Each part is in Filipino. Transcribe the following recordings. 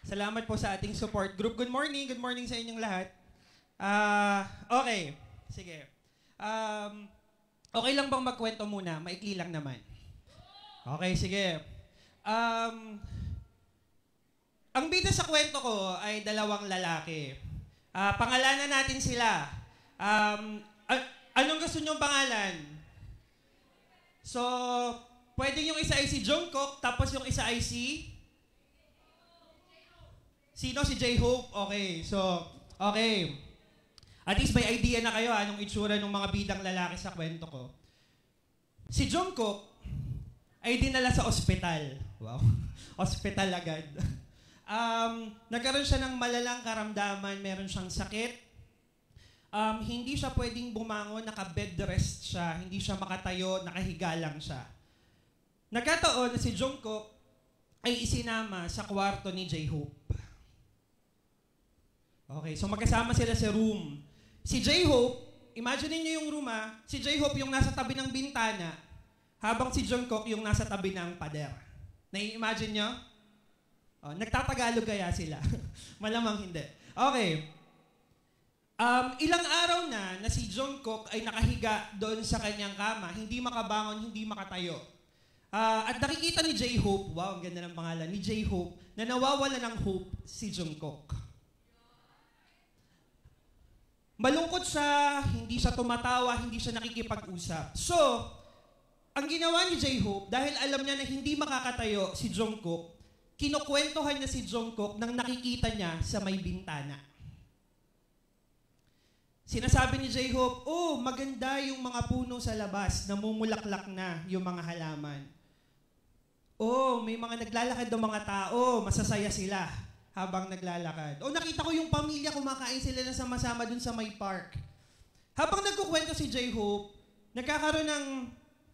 Salamat po sa ating support group. Good morning sa inyong lahat. Okay, sige. Okay lang bang magkwento muna? Maikli lang naman. Okay, sige. Ang bida sa kwento ko ay dalawang lalaki. Pangalanan natin sila. Anong gusto niyong pangalan? So, pwedeng yung isa ay si Jungkook, tapos yung isa ay si... Sino? Si J-Hope? Okay, so, okay. At least may idea na kayo anong itsura ng mga bidang lalaki sa kwento ko. Si Jungkook ay dinala sa ospital. Wow. Ospital agad. Nagkaroon siya ng malalang karamdaman, meron siyang sakit. Hindi siya pwedeng bumangon, naka-bed rest siya, hindi siya makatayo, nakahiga lang siya. Nagkataon na si Jungkook ay isinama sa kwarto ni J-Hope. Okay, so magkasama sila sa room. Si J-Hope, imagine niyo yung room si J-Hope yung nasa tabi ng bintana, habang si Jungkook yung nasa tabi ng pader. Nai-imagine nyo? Nagtatagalog kaya sila? Malamang hindi. Okay. Ilang araw na si Jungkook ay nakahiga doon sa kanyang kama, hindi makabangon, hindi makatayo. At nakikita ni J-Hope, wow, ang ganda ng pangalan, ni J-Hope, na nawawala ng hope si Jungkook. Malungkot siya, hindi siya tumatawa, hindi siya nakikipag-usap. So, ang ginawa ni J-Hope, dahil alam niya na hindi makakatayo si Jungkook, kinukwentuhan niya si Jungkook nang nakikita niya sa may bintana. Sinasabi ni J-Hope, oh, maganda yung mga puno sa labas, namumulaklak na yung mga halaman. Oh, may mga naglalakad ng mga tao, masasaya sila habang naglalakad. O nakita ko yung pamilya, kumakain sila na sama-sama dun sa may park. Habang nagkukwento si J-Hope, nagkakaroon ng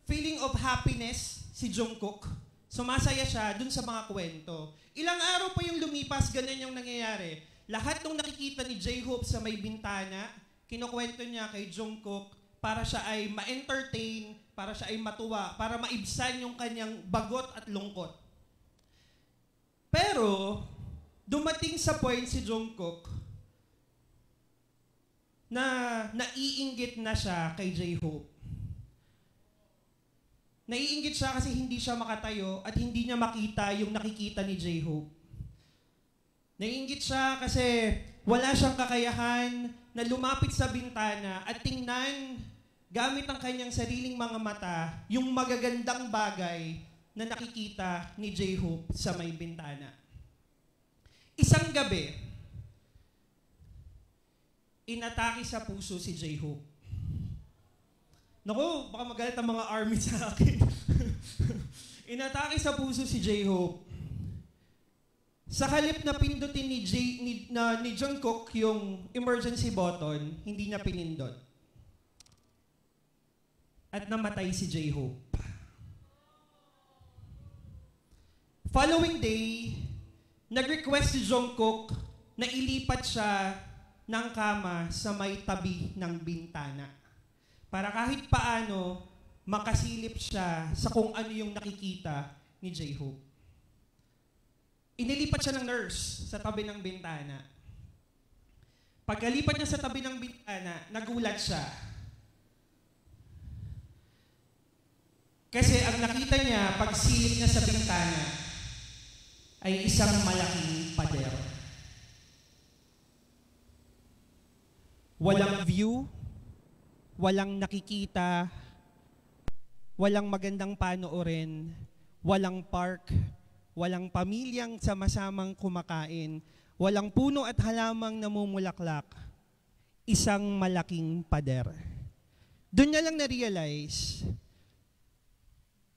feeling of happiness si Jungkook. Sumasaya siya dun sa mga kwento. Ilang araw pa yung lumipas, ganun yung nangyayari. Lahat ng nakikita ni J-Hope sa may bintana, kinukwento niya kay Jungkook para siya ay ma-entertain, para siya ay matuwa, para maibsan yung kanyang bagot at lungkot. Pero, dumating sa point si Jungkook na naiinggit na siya kay J-Hope. Naiinggit siya kasi hindi siya makatayo at hindi niya makita yung nakikita ni J-Hope. Naiinggit siya kasi wala siyang kakayahan na lumapit sa bintana at tingnan gamit ang kanyang sariling mga mata yung magagandang bagay na nakikita ni J-Hope sa may bintana. Isang gabi, inatake sa puso si J-Hope. Naku, baka magalit ang mga army sa akin. Inatake sa puso si J-Hope. Sa halip na pindutin ni Jungkook yung emergency button, hindi niya pinindot. At namatay si J-Hope. Following day, nag-request si Jungkook na ilipat siya ng kama sa may tabi ng bintana. Para kahit paano, makasilip siya sa kung ano yung nakikita ni J-Hope. Inilipat siya ng nurse sa tabi ng bintana. Pagkalipat niya sa tabi ng bintana, nagulat siya. Kasi ang nakita niya, pagsilip niya sa bintana, ay isang malaking pader. Walang view, walang nakikita, walang magandang panoorin, walang park, walang pamilyang sama-samang kumakain, walang puno at halamang namumulaklak, isang malaking pader. Doon niya lang na-realize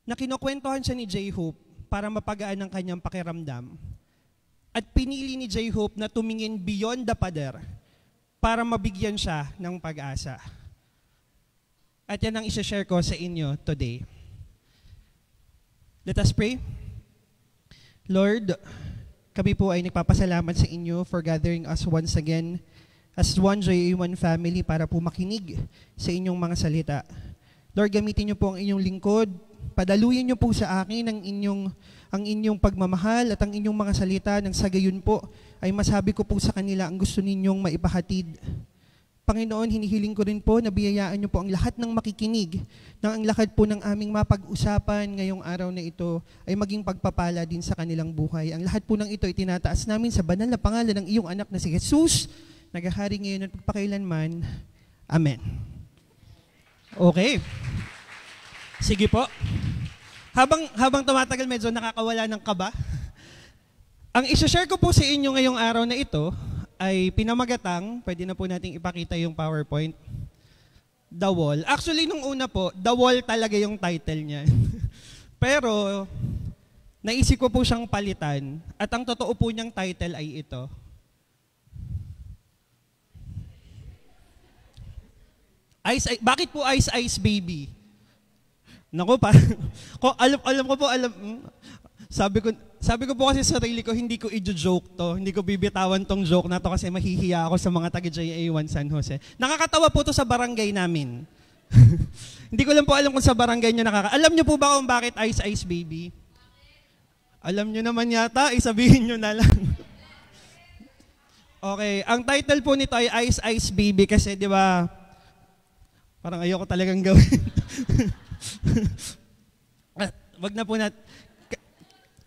na kinukwentuhan siya ni J-Hope para mapagaan ang kanyang pakiramdam. At pinili ni J-Hope na tumingin beyond the pader para mabigyan siya ng pag-asa. At yan ang isa-share ko sa inyo today. Let us pray. Lord, kami po ay nagpapasalamat sa inyo for gathering us once again as one Joy A1 family para po makinig sa inyong mga salita. Lord, gamitin niyo po ang inyong lingkod padaluyin niyo po sa akin ang inyong pagmamahal at ang inyong mga salita nang sa gayon po ay masabi ko po sa kanila ang gusto ninyong maipahatid. Panginoon, hinihiling ko rin po na biyayaan niyo po ang lahat ng makikinig na ang lakad po ng aming mapag-usapan ngayong araw na ito ay maging pagpapala din sa kanilang buhay. Ang lahat po ng ito ay tinataas namin sa banal na pangalan ng iyong anak na si Jesus, naghahari ngayon at pagpakailanman. Amen. Okay. Sige po. Habang tumatagal, medyo nakakawala ng kaba. Ang isa-share ko po sa inyo ngayong araw na ito ay pinamagatang, pwede na po nating ipakita yung PowerPoint, The Wall. Actually, nung una po, The Wall talaga yung title niya. Pero, naisip ko po siyang palitan at ang totoo po niyang title ay ito. Bakit po Ice Ice Baby? Naku, alam ko po, sabi ko po kasi sa sarili ko, hindi ko i-joke to, hindi ko bibitawan tong joke na to kasi mahihiya ako sa mga taga-JA1 San Jose. Nakakatawa po to sa barangay namin. Hindi ko lang po alam kung sa barangay nyo Alam nyo po ba kung bakit Ice Ice Baby? Alam nyo naman yata, isabihin nyo na lang. Okay, ang title po nito ay Ice Ice Baby kasi di ba, parang ayoko talagang gawin. Wag na po natin.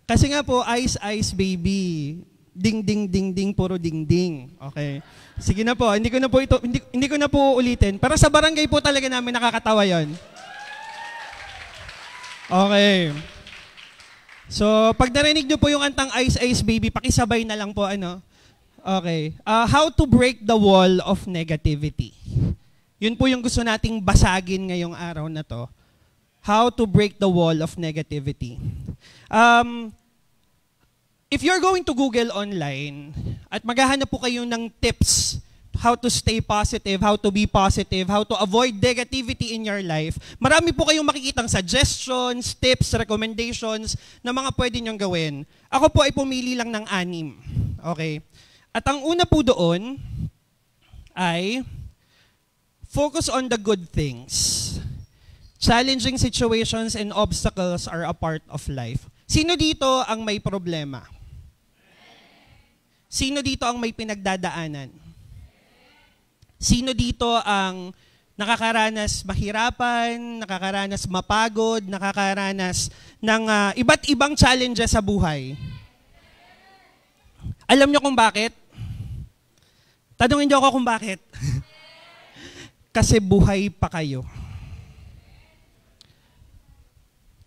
Kasi nga po, Ice Ice Baby. Ding ding ding ding, puro ding ding. Okay. Sige na po, hindi ko na po ulitin. Pero sa barangay po talaga namin nakakatawa 'yon. Okay. So, pag narinig niyo po yung antang Ice Ice Baby, pakisabay na lang po ano. Okay. How to break the wall of negativity. Yun po yung gusto nating basagin ngayong araw na to. How to break the wall of negativity. If you're going to Google online at maghahanap po kayo ng tips how to stay positive, how to be positive, how to avoid negativity in your life, marami po kayong makikitang suggestions, tips, recommendations na mga pwede niyong gawin. Ako po ay pumili lang ng 6. Okay? At ang una po doon ay focus on the good things. Challenging situations and obstacles are a part of life. Sino dito ang may problema? Sino dito ang may pinagdadaanan? Sino dito ang nakakaranas mahirapan, nakakaranas mapagod, nakakaranas ng iba't ibang challenges sa buhay? Alam niyo kung bakit? Tanungin niyo ako kung bakit. Kasi buhay pa kayo.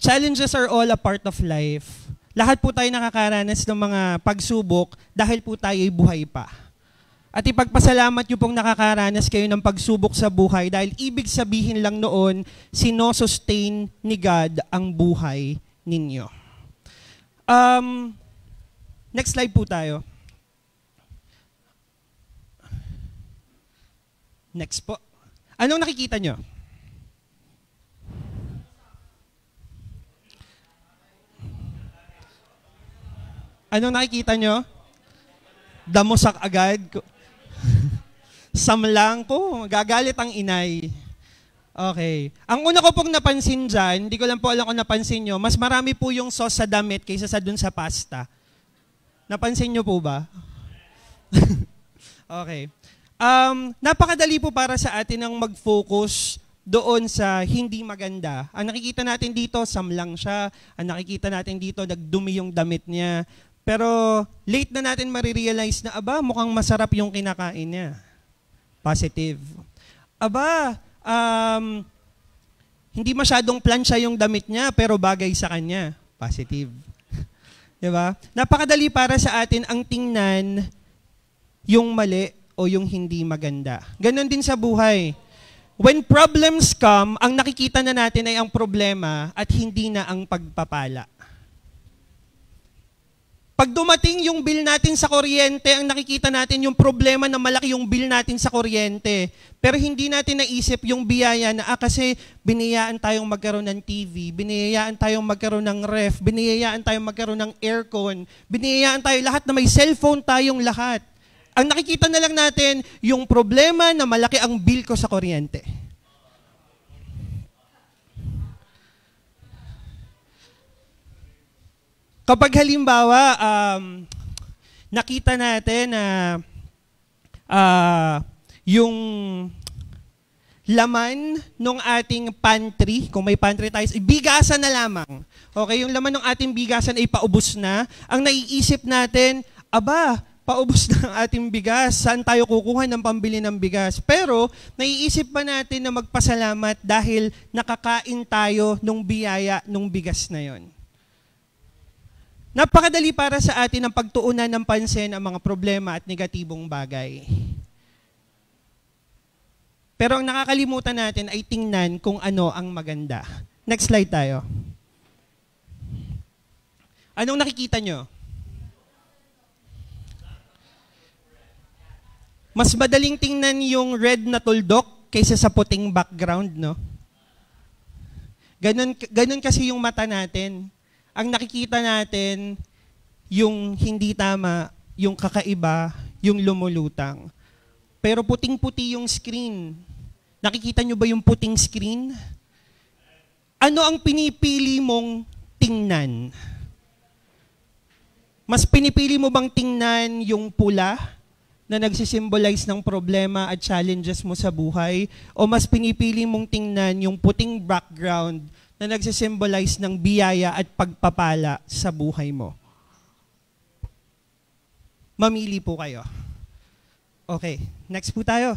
Challenges are all a part of life. Lahat po tayo nakakaranas ng mga pagsubok dahil po tayo ay buhay pa. At ipagpasalamat niyo pong nakakaranas kayo ng pagsubok sa buhay dahil ibig sabihin lang noon, sinosustain ni God ang buhay ninyo. Next slide po tayo. Next po. Anong nakikita nyo? Anong nakikita nyo? Damusak agad. Samlang po. Gagalit ang inay. Okay. Ang una ko pong napansin dyan, hindi ko lang po alam kung napansin nyo, mas marami po yung sauce sa damit kaysa sa dun sa pasta. Napansin nyo po ba? Okay. Napakadali po para sa atin ang mag-focus doon sa hindi maganda. Ang nakikita natin dito, samlang siya. Ang nakikita natin dito, nagdumi yung damit niya. Pero late na natin marirealize na, mukhang masarap yung kinakain niya. Positive. Hindi masyadong plansya yung damit niya, pero bagay sa kanya. Positive. Diba? Napakadali para sa atin ang tingnan yung mali o yung hindi maganda. Ganon din sa buhay. When problems come, ang nakikita na natin ay ang problema at hindi na ang pagpapala. Pag dumating yung bill natin sa kuryente, ang nakikita natin yung problema na malaki yung bill natin sa kuryente. Pero hindi natin naisip yung biyaya na kasi biniyayaan tayong magkaroon ng TV, biniyayaan tayong magkaroon ng ref, biniyayaan tayong magkaroon ng aircon, biniyayaan tayo lahat na may cellphone tayong lahat. Ang nakikita na lang natin yung problema na malaki ang bill ko sa kuryente. Kapag halimbawa, nakita natin na yung laman ng ating pantry, kung may pantry tayo, bigasan na lamang. Okay, yung laman ng ating bigasan ay paubos na. Ang naiisip natin, paubos na ang ating bigas. Saan tayo kukuha ng pambili ng bigas? Pero, naiisip pa natin na magpasalamat dahil nakakain tayo ng biyaya ng bigas na yon. Napakadali para sa atin ang pagtuunan ng pansin ang mga problema at negatibong bagay. Pero ang nakakalimutan natin ay tingnan kung ano ang maganda. Next slide tayo. Anong nakikita nyo? Mas madaling tingnan yung red na tuldok kaysa sa puting background, no? Ganun kasi yung mata natin. Ang nakikita natin, yung hindi tama, yung kakaiba, yung lumulutang. Pero puting-puti yung screen. Nakikita nyo ba yung puting screen? Ano ang pinipili mong tingnan? Mas pinipili mo bang tingnan yung pula na nagsisimbolize ng problema at challenges mo sa buhay? O mas pinipili mong tingnan yung puting background na nagsisimbolize ng biyaya at pagpapala sa buhay mo? Mamili po kayo. Okay, next po tayo.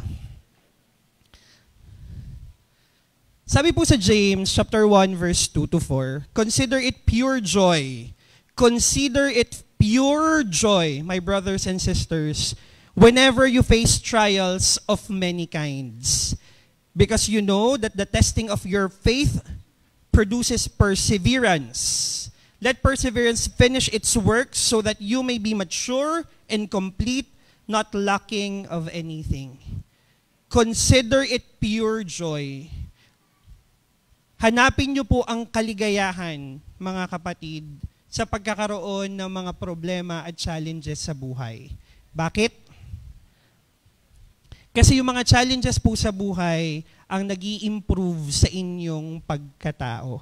Sabi po sa James chapter 1 verse 2 to 4, consider it pure joy. Consider it pure joy, my brothers and sisters, whenever you face trials of many kinds. Because you know that the testing of your faith produces perseverance. Let perseverance finish its work so that you may be mature and complete, not lacking of anything. Consider it pure joy. Hanapin niyo po ang kaligayahan, mga kapatid, sa pagkakaroon ng mga problema at challenges sa buhay. Bakit? Kasi yung mga challenges po sa buhay ang nag-i-improve sa inyong pagkatao.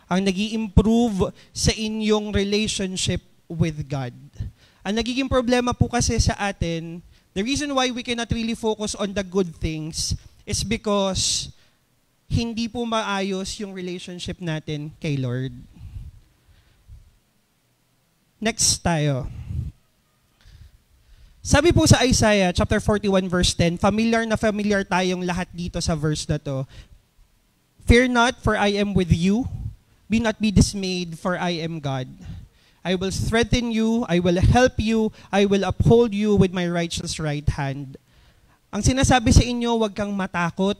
Ang nag-i-improve sa inyong relationship with God. Ang nagiging problema po kasi sa atin, the reason why we cannot really focus on the good things is because hindi po maayos yung relationship natin kay Lord. Next tayo. Sabi po sa Isaiah chapter 41 verse 10, familiar tayong lahat dito sa verse na to. Fear not, for I am with you. Be not be dismayed, for I am God. I will strengthen you, I will help you, I will uphold you with my righteous right hand. Ang sinasabi sa inyo, huwag kang matakot,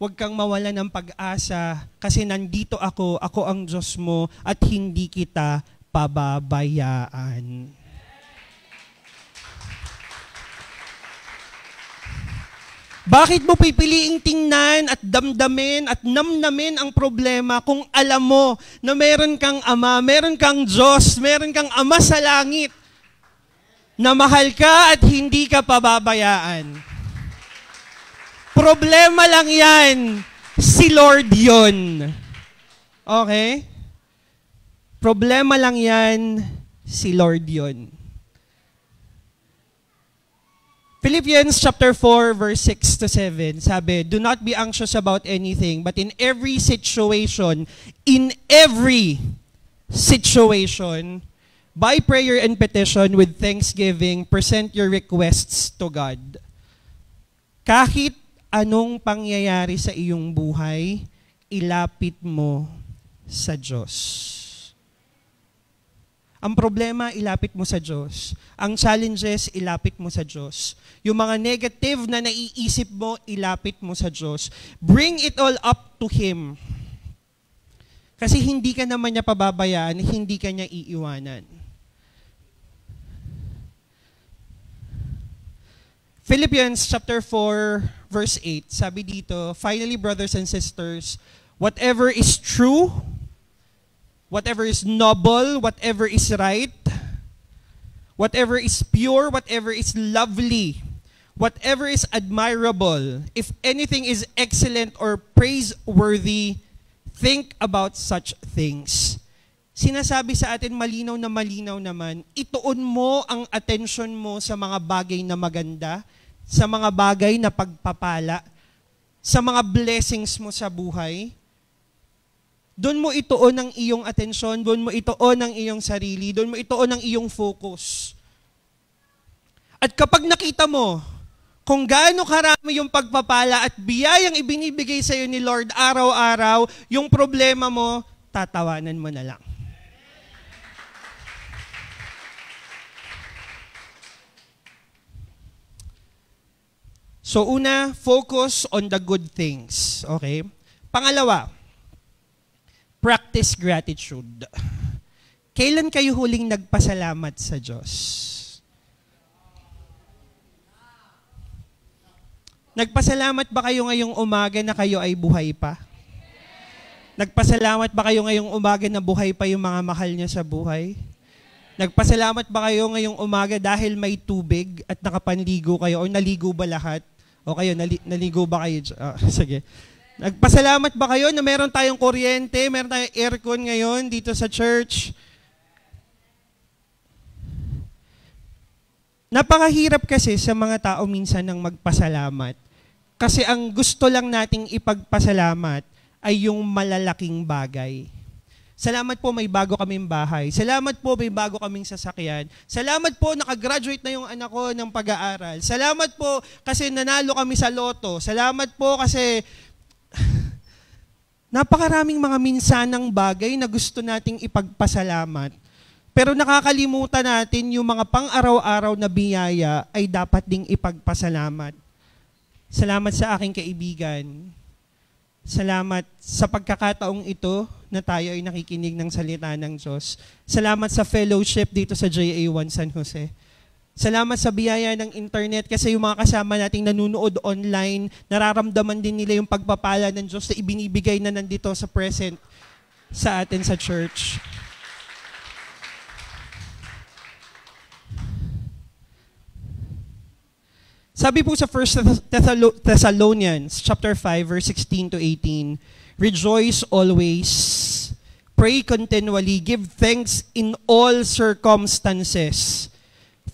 huwag kang mawala ng pag-asa, kasi nandito ako ang Diyos mo, at hindi kita pababayaan. Bakit mo pipiliing tingnan at damdamin at namnamin ang problema kung alam mo na meron kang Ama, meron kang Diyos, meron kang Ama sa langit na mahal ka at hindi ka pababayaan? Problema lang yan. Si Lord yun. Okay? Problema lang yan. Si Lord yun. Philippians chapter 4 verse 6 to 7, sabi, do not be anxious about anything, but in every situation, by prayer and petition with thanksgiving, present your requests to God. Kahit anong pangyayari sa iyong buhay, ilapit mo sa Diyos. Ang problema, ilapit mo sa Diyos. Ang challenges, ilapit mo sa Diyos. Yung mga negative na naiisip mo, ilapit mo sa Diyos. Bring it all up to Him. Kasi hindi ka naman niya pababayaan, hindi ka niya iiwanan. Philippians chapter 4, verse 8, sabi dito, finally, brothers and sisters, whatever is true, whatever is noble, whatever is right, whatever is pure, whatever is lovely, whatever is admirable, if anything is excellent or praiseworthy, think about such things. sinasabi sa atin malinaw naman, ituon mo ang attention mo sa mga bagay na maganda, sa mga bagay na pagpapala, sa mga blessings mo sa buhay. Doon mo ituon ang iyong atensyon, doon mo ituon ang iyong sarili, doon mo ituon ang iyong focus. At kapag nakita mo kung gaano karami yung pagpapala at biyayang ibinibigay sa iyo ni Lord araw-araw, yung problema mo, tatawanan mo na lang. So una, focus on the good things. Okay? Pangalawa, practice gratitude. Kailan kayo huling nagpasalamat sa Diyos? Nagpasalamat ba kayo ngayong umaga na kayo ay buhay pa? Nagpasalamat ba kayo ngayong umaga na buhay pa yung mga mahal niya sa buhay? Nagpasalamat ba kayo ngayong umaga dahil may tubig at nakapanligo kayo o naligo ba lahat? O kayo, naligo ba kayo? Sige. Nagpasalamat ba kayo na meron tayong kuryente, meron tayong aircon ngayon dito sa church? Napakahirap kasi sa mga tao minsan ng magpasalamat. Kasi ang gusto lang nating ipagpasalamat ay yung malalaking bagay. Salamat po may bago kaming bahay. Salamat po may bago kaming sasakyan. Salamat po nakagraduate na yung anak ko ng pag-aaral. Salamat po kasi nanalo kami sa loto. Salamat po kasi napakaraming mga minsanang bagay na gusto nating ipagpasalamat. Pero nakakalimutan natin yung mga pang-araw-araw na biyaya ay dapat ding ipagpasalamat. Salamat sa aking kaibigan. Salamat sa pagkakataong ito na tayo ay nakikinig ng salita ng Diyos. Salamat sa fellowship dito sa JA1 San Jose. Salamat sa biyaya ng internet kasi yung mga kasama nating nanunood online, nararamdaman din nila yung pagpapala ng Diyos na ibinibigay na nandito sa present sa atin sa church. Sabi po sa 1 Thessalonians chapter 5 verse 16 to 18, rejoice always, pray continually, give thanks in all circumstances,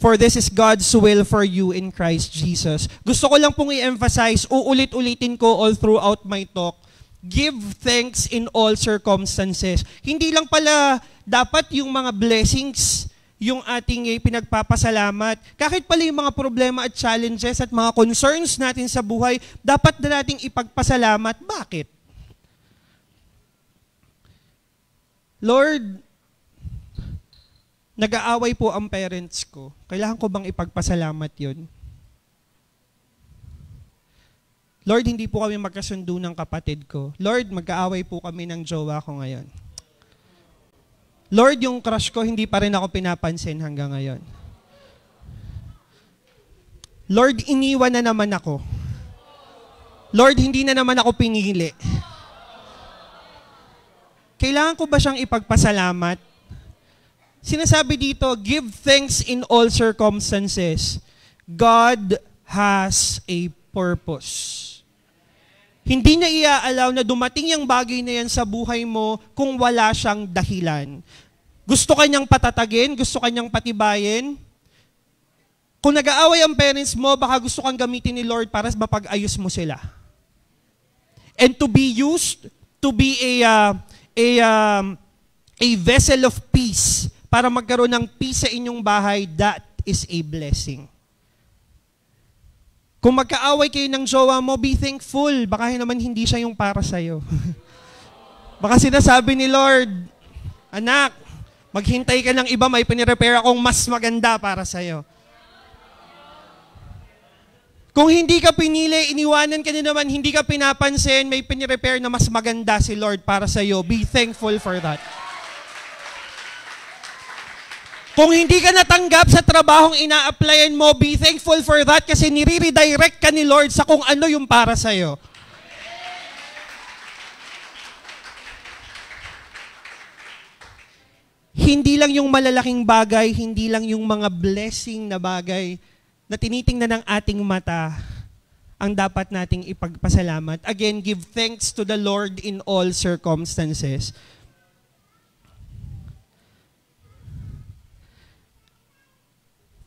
for this is God's will for you in Christ Jesus. Gusto ko lang pong i-emphasize, uulit-ulitin ko all throughout my talk, give thanks in all circumstances. Hindi lang pala dapat yung mga blessings yung ating pinagpapasalamat. Kahit pala yung mga problema at challenges at mga concerns natin sa buhay, dapat na nating ipagpasalamat. Bakit? Lord, nag-aaway po ang parents ko. Kailangan ko bang ipagpasalamat yun? Lord, hindi po kami magkasundo ng kapatid ko. Lord, mag-aaway po kami ng jowa ko ngayon. Lord, yung crush ko, hindi pa rin ako pinapansin hanggang ngayon. Lord, iniwan na naman ako. Lord, hindi na naman ako pinili. Kailangan ko ba siyang ipagpasalamat? Sinasabi dito, give thanks in all circumstances. God has a purpose. Hindi niya i-allow na dumating yung bagay na yan sa buhay mo kung wala siyang dahilan. Gusto kanyang patatagin, gusto kanyang patibayin. Kung nag-aaway ang parents mo, baka gusto kang gamitin ni Lord para mapag-ayos mo sila. And to be used, to be a vessel of peace, para magkaroon ng peace sa inyong bahay, that is a blessing. Kung magkaaway kayo ng jowa mo, be thankful. Baka naman hindi siya yung para sa'yo. Baka sinasabi ni Lord, anak, maghintay ka ng iba, may pinirepair akong mas maganda para sa'yo. Kung hindi ka pinili, iniwanan ka na naman, hindi ka pinapansin, may pinirepair na mas maganda si Lord para sa'yo. Be thankful for that. Kung hindi ka natanggap sa trabahong ina-applyan mo, be thankful for that kasi nire-redirect ka ni Lord sa kung ano yung para sa'yo. Hindi lang yung malalaking bagay, hindi lang yung mga blessing na bagay na tinitingnan ng ating mata ang dapat nating ipagpasalamat. Again, give thanks to the Lord in all circumstances.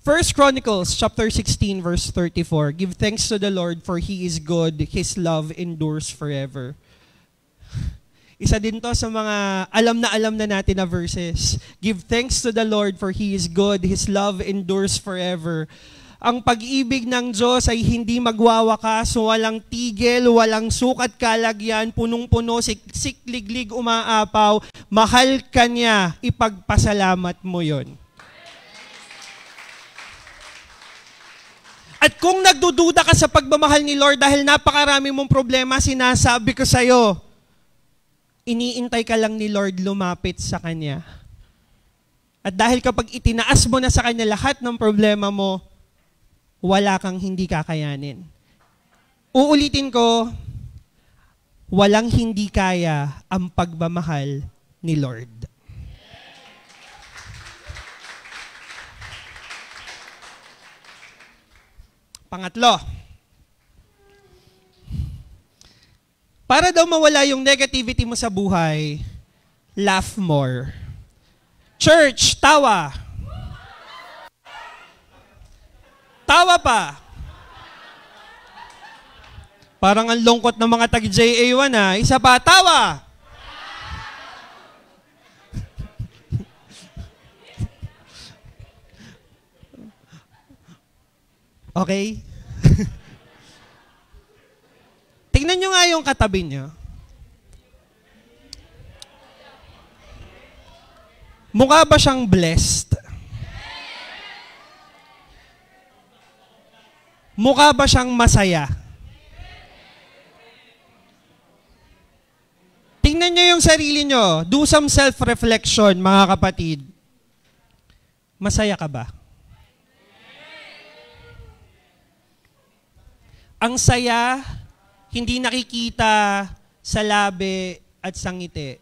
First Chronicles chapter 16 verse 34. Give thanks to the Lord for He is good, His love endures forever. Isa din to sa mga alam na natin na verses. Give thanks to the Lord for He is good, His love endures forever. Ang pag-ibig ng Diyos ay hindi magwawakas, walang tigil, walang sukat kalagyan, punong-puno, sikliglig, umaapaw. Mahal ka niya, ipagpasalamat mo yon. At kung nagdududa ka sa pagmamahal ni Lord dahil napakarami mong problema, sinasabi ko sa'yo, iniintay ka lang ni Lord lumapit sa Kanya. At dahil kapag itinaas mo na sa Kanya lahat ng problema mo, wala kang hindi kakayanin. Uulitin ko, walang hindi kaya ang pagmamahal ni Lord. Pangatlo, para daw mawala yung negativity mo sa buhay, laugh more. Church, tawa. Tawa pa. Parang ang lungkot ng mga tag-JA1 ha. Isa pa, tawa. Okay? Tingnan nyo nga yung katabi nyo. Mukha ba siyang blessed? Mukha ba siyang masaya? Tingnan nyo yung sarili nyo. Do some self-reflection, mga kapatid. Masaya ka ba? Ang saya, hindi nakikita sa labi at sa ngiti.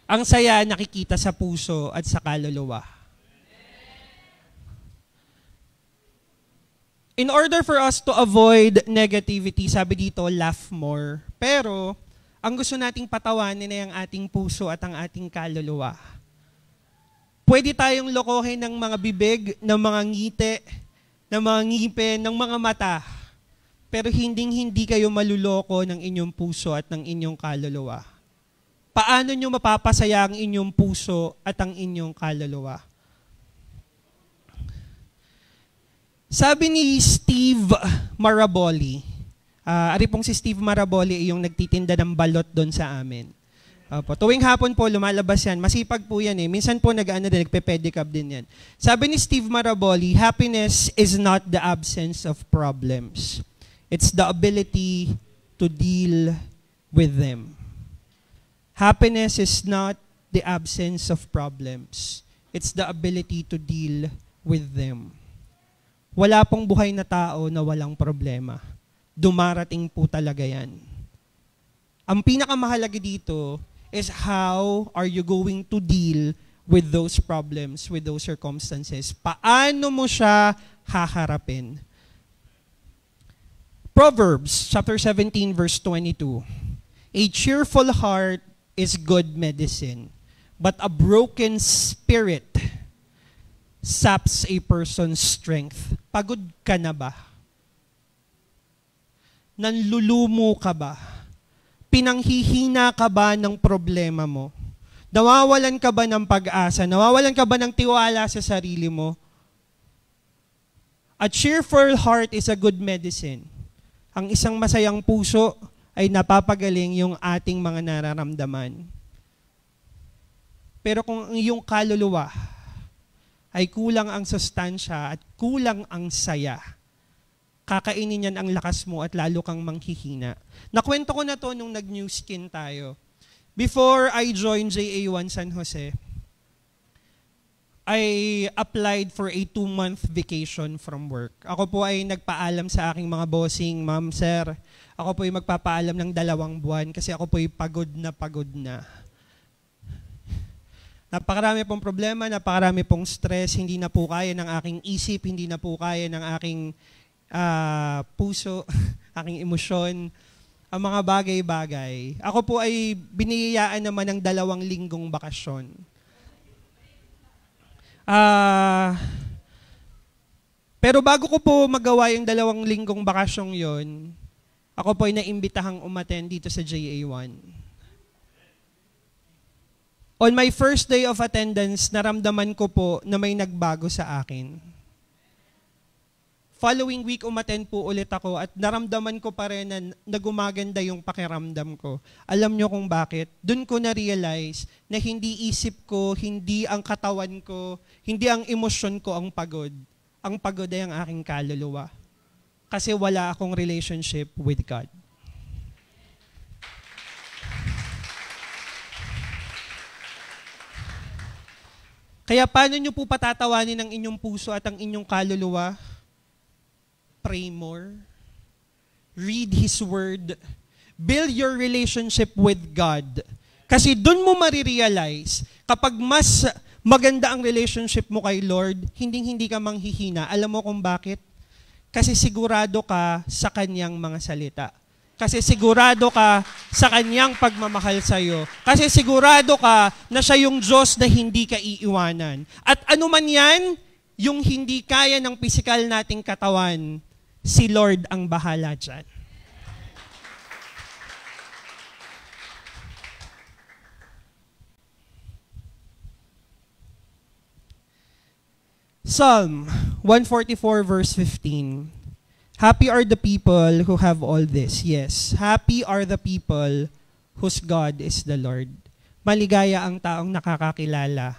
Ang saya, nakikita sa puso at sa kaluluwa. In order for us to avoid negativity, sabi dito, laugh more. Pero, ang gusto nating patawanin ay ang ating puso at ang ating kaluluwa. Pwede tayong lokohin ng mga bibig, ng mga ngiti, ng mga ngipin, ng mga mata. Pero hindi kayo maluloko ng inyong puso at ng inyong kaluluwa. Paano nyo mapapasaya ang inyong puso at ang inyong kaluluwa? Sabi ni Steve Maraboli, ari pong si Steve Maraboli ay yung nagtitinda ng balot doon sa amin. Tuwing hapon po, lumalabas yan. Masipag po yan eh. Minsan po nagpe-pedicab din yan. Sabi ni Steve Maraboli, happiness is not the absence of problems. It's the ability to deal with them. Happiness is not the absence of problems. It's the ability to deal with them. Wala pong buhay na tao na walang problema. Dumarating po talaga yan. Ang pinakamahalaga dito is how are you going to deal with those problems, with those circumstances. Paano mo siya haharapin? Proverbs chapter 17 verse 22. A cheerful heart is good medicine, but a broken spirit saps a person's strength. Pagod ka na ba? Nanlulumo ka ba? Pinanghihina ka ba ng problema mo? Nawawalan ka ba ng pag-asa? Nawawalan ka ba ng tiwala sa sarili mo? A cheerful heart is a good medicine. Ang isang masayang puso ay napapagaling yung ating mga nararamdaman. Pero kung ang iyong kaluluwa ay kulang ang sustansya at kulang ang saya, kakainin yan ang lakas mo at lalo kang manghihina. Nakwento ko na to nung nag-new skin tayo. Before I joined JA1 San Jose, I applied for a 2-month vacation from work. Ako po ay nagpaalam sa aking mga bossing, ma'am, sir, ako po ay magpapaalam ng 2 buwan kasi ako po ay pagod na. Napakarami pong problema, napakarami pong stress, hindi na po kaya ng aking isip, hindi na po kaya ng aking puso, aking emosyon, ang mga bagay-bagay. Ako po ay biniyayaan naman ng 2 linggong bakasyon. Pero bago ko po magawa yung 2 linggong bakasyong yon, ako po ay naimbitahang umattend dito sa JA1. On my first day of attendance, naramdaman ko po na may nagbago sa akin. Following week, umattend po ulit ako at naramdaman ko pa rin na gumaganda yung pakiramdam ko. Alam nyo kung bakit? Doon ko na-realize na hindi isip ko, hindi ang katawan ko, hindi ang emosyon ko ang pagod. Ang pagod ay ang aking kaluluwa. Kasi wala akong relationship with God. Kaya paano nyo po patatawanin ang inyong puso at ang inyong kaluluwa? Pray more. Read His Word. Build your relationship with God. Kasi dun mo marirealize, kapag mas maganda ang relationship mo kay Lord, hindi ka manghihina. Alam mo kung bakit? Kasi sigurado ka sa Kanyang mga salita. Kasi sigurado ka sa Kanyang pagmamahal sa'yo. Kasi sigurado ka na siya yung Diyos na hindi ka iiwanan. At ano man yan, yung hindi kaya ng pisikal nating katawan, si Lord ang bahala dyan. Psalm 144 verse 15. Happy are the people who have all this. Yes, happy are the people whose God is the Lord. Maligaya ang taong nakakakilala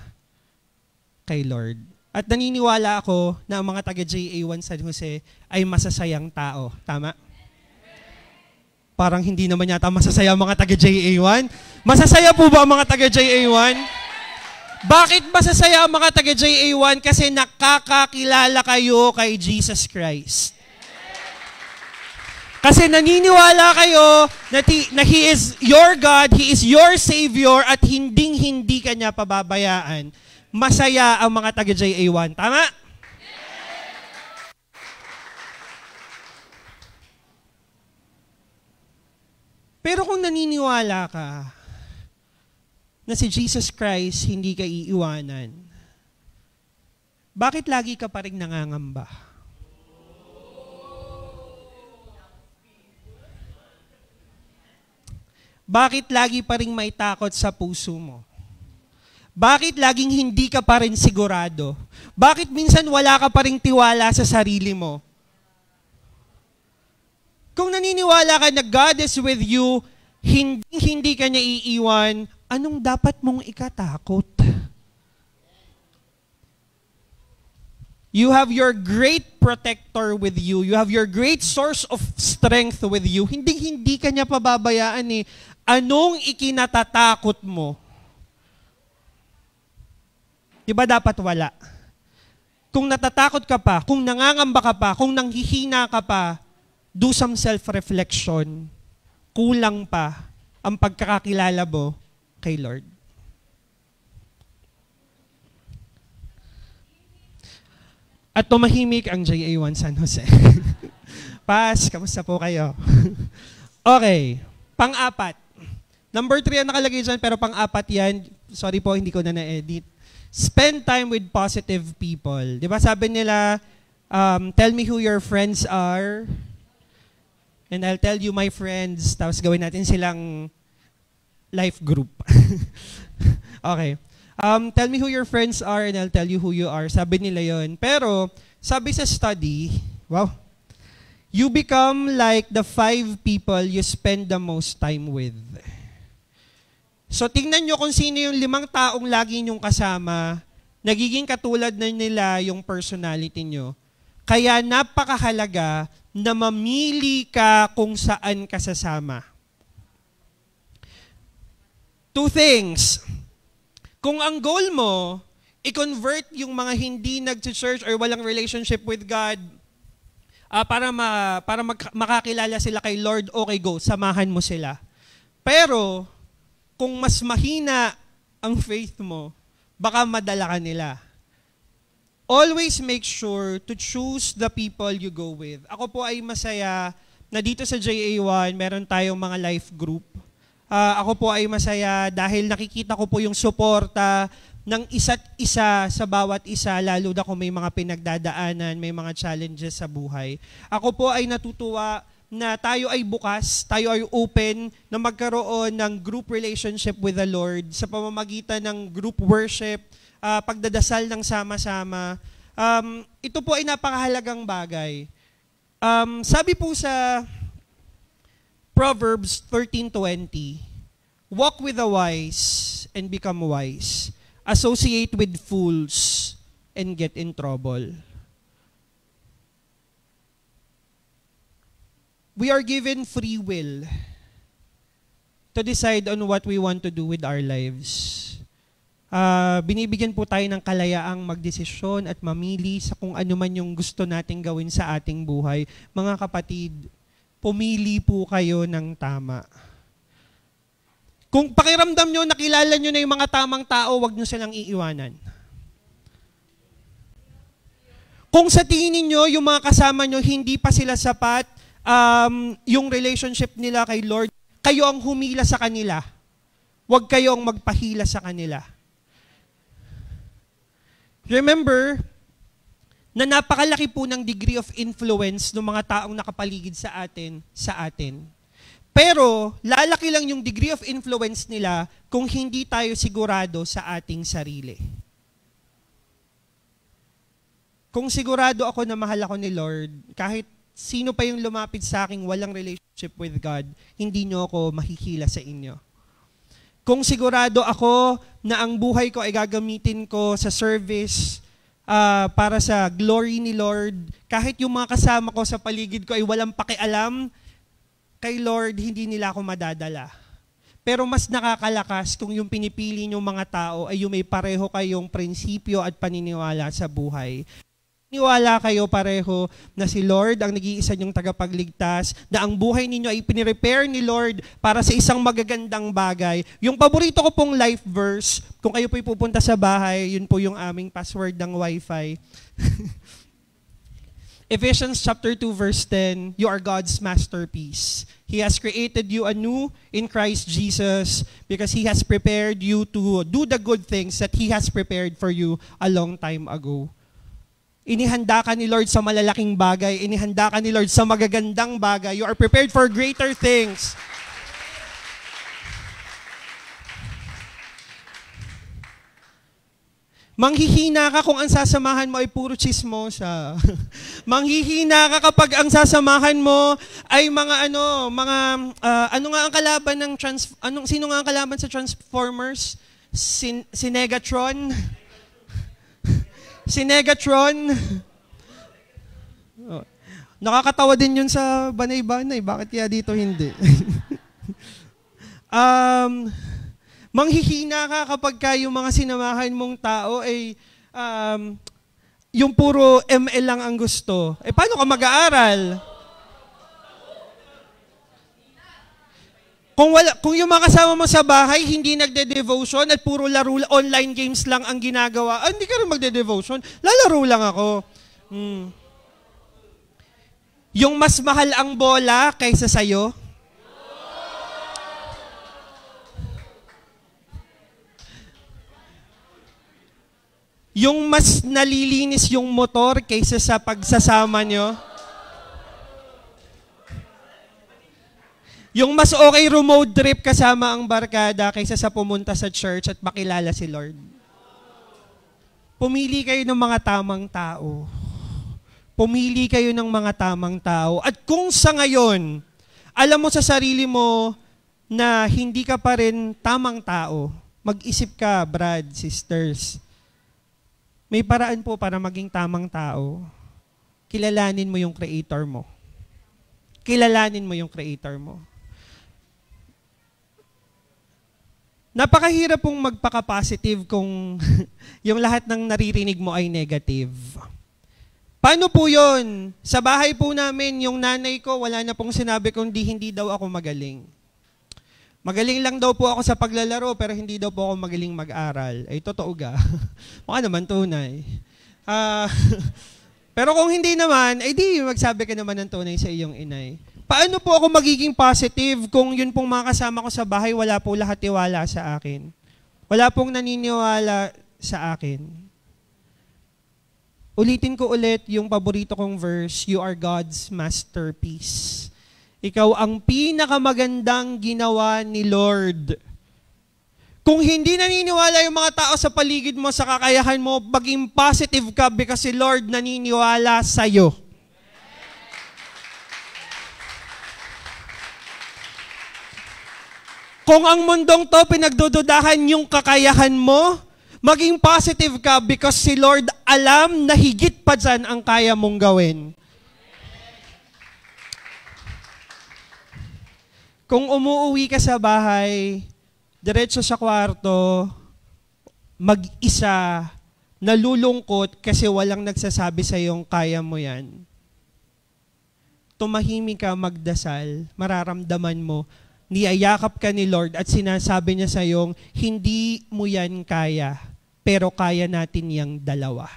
kay Lord. At naniniwala ako na ang mga taga-JA1 San Jose ay masasayang tao. Tama? Parang hindi naman yata masasaya ang mga taga-JA1. Masasaya po ba ang mga taga-JA1? Bakit masasaya ang mga taga-JA1? Kasi nakakakilala kayo kay Jesus Christ. Kasi naniniwala kayo na He is your God, He is your Savior, at hinding-hindi ka niya pababayaan. Masaya ang mga taga-JA1. Tama? Pero kung naniniwala ka na si Jesus Christ hindi ka iiwanan, bakit lagi ka pa rin nangangamba? Bakit lagi pa rin may takot sa puso mo? Bakit laging hindi ka pa rin sigurado? Bakit minsan wala ka pa rin tiwala sa sarili mo? Kung naniniwala ka na God is with you, hindi ka niya iiwan, anong dapat mong ikatakot? You have your great protector with you. You have your great source of strength with you. Hindi ka niya pababayaan eh. Anong ikinatatakot mo? Diba dapat wala? Kung natatakot ka pa, kung nangangamba ka pa, kung nanghihina ka pa, do some self-reflection. Kulang pa ang pagkakakilala mo kay Lord. At tumahimik ang JA1 San Jose. Pas, kamusta po kayo? Okay, pang-apat. Number 3 ang nakalagay dyan, pero pang-apat yan. Sorry po, hindi ko na-edit. Spend time with positive people. Di ba sabi nila, tell me who your friends are, and I'll tell you my friends, tapos gawin natin silang life group. Okay. Tell me who your friends are and I'll tell you who you are. Sabi nila yon. Pero, sabi sa study, wow, you become like the 5 people you spend the most time with. So, tingnan nyo kung sino yung 5 taong lagi nyong kasama, nagiging katulad na nila yung personality nyo. Kaya napakahalaga na mamili ka kung saan ka sasama. 2 things. Kung ang goal mo, i-convert yung mga hindi nag-church or walang relationship with God para makakilala sila kay Lord, okay, go, samahan mo sila. Pero, kung mas mahina ang faith mo, baka madala ka nila. Always make sure to choose the people you go with. Ako po ay masaya na dito sa JA1, meron tayong mga life group. Ako po ay masaya dahil nakikita ko po yung suporta, ng isa't isa sa bawat isa, lalo na kung may mga pinagdadaanan, may mga challenges sa buhay. Ako po ay natutuwa na tayo ay bukas, tayo ay open na magkaroon ng group relationship with the Lord sa pamamagitan ng group worship, pagdadasal ng sama-sama. Ito po ay napakahalagang bagay. Sabi po sa Proverbs 13:20, walk with the wise and become wise. Associate with fools and get in trouble. We are given free will to decide on what we want to do with our lives. Binibigyan po tayo ng kalayaang magdesisyon at mamili sa kung ano man yung gusto nating gawin sa ating buhay. Mga kapatid, pumili po kayo ng tama. Kung pakiramdam nyo, nakilala nyo na yung mga tamang tao, huwag nyo silang iiwanan. Kung sa tingin niyo yung mga kasama nyo, hindi pa sila sapat, yung relationship nila kay Lord, kayo ang humila sa kanila. Huwag kayong magpahila sa kanila. Remember, na napakalaki po ng degree of influence ng mga taong nakapaligid sa atin. Pero, lalaki lang yung degree of influence nila kung hindi tayo sigurado sa ating sarili. Kung sigurado ako na mahal ako ni Lord, kahit sino pa yung lumapit sa akin walang relationship with God, hindi nyo ako mahihila sa inyo. Kung sigurado ako na ang buhay ko ay gagamitin ko sa service, para sa glory ni Lord, kahit yung mga kasama ko sa paligid ko ay walang pakialam, kay Lord, hindi nila ako madadala. Pero mas nakakalakas kung yung pinipili niyong mga tao ay yung may pareho kayong prinsipyo at paniniwala sa buhay. Niwala kayo pareho na si Lord ang nag-iisa niyong tagapagligtas, na ang buhay ninyo ay pinirepair ni Lord para sa isang magagandang bagay. Yung paborito ko pong life verse, kung kayo po'y pupunta sa bahay, yun po yung aming password ng Wi-Fi. Ephesians chapter 2 verse 10, you are God's masterpiece. He has created you anew in Christ Jesus because He has prepared you to do the good things that He has prepared for you a long time ago. Inihanda ka ni Lord sa malalaking bagay. Inihanda ka ni Lord sa magagandang bagay. You are prepared for greater things. Manghihina ka kung ang sasamahan mo ay puro chismosa. Manghihina ka kapag ang sasamahan mo ay mga ano nga ang kalaban ng sino nga ang kalaban sa Transformers? Sinegatron? Sinegatron? Oh. Nakakatawa din yun sa Banay-Banay. Bakit kaya dito hindi? Manghihina ka kapag yung mga sinamahan mong tao ay yung puro ML lang ang gusto. Paano ka mag-aaral? Kung yung mga kasama mo sa bahay hindi nagde-devotion at puro laro, online games lang ang ginagawa, hindi ka rin magde-devotion. Lalaro lang ako. Yung mas mahal ang bola kaysa sa'yo, yung mas nalilinis yung motor kaysa sa pagsasama nyo, yung mas okay road trip kasama ang barkada kaysa sa pumunta sa church at makilala si Lord. Pumili kayo ng mga tamang tao. Pumili kayo ng mga tamang tao. At kung sa ngayon, alam mo sa sarili mo na hindi ka pa rin tamang tao, mag-isip ka, Brad, sisters. May paraan po para maging tamang tao. Kilalanin mo yung Creator mo. Kilalanin mo yung Creator mo. Napakahirap pong magpaka-positive kung yung lahat ng naririnig mo ay negative. Paano po yun? Sa bahay po namin, yung nanay ko, wala na pong sinabi kung hindi daw ako magaling. Magaling lang daw po ako sa paglalaro, pero hindi daw po ako magaling mag-aral. Ay, totoo ga? Mukha naman tunay. Pero kung hindi naman, ay di, magsabi ka naman ng tunay sa iyong inay. Paano po ako magiging positive kung yun pong mga kasama ko sa bahay, wala po lahat tiwala sa akin? Wala pong naniniwala sa akin. Ulitin ko ulit yung paborito kong verse, you are God's masterpiece. Ikaw ang pinakamagandang ginawa ni Lord. Kung hindi naniniwala yung mga tao sa paligid mo sa kakayahan mo, maging positive ka because si Lord naniniwala sa'yo. Kung ang mundong to pinagdududahan yung kakayahan mo, maging positive ka because si Lord alam na higit pa dyan ang kaya mong gawin. Kung umuuwi ka sa bahay, diretso sa kwarto, mag-isa, nalulungkot kasi walang nagsasabi sa iyong kaya mo yan. Tumahimik ka, magdasal, mararamdaman mo, niyayakap ka ni Lord at sinasabi niya sa iyong, hindi mo yan kaya, pero kaya natin yang dalawa.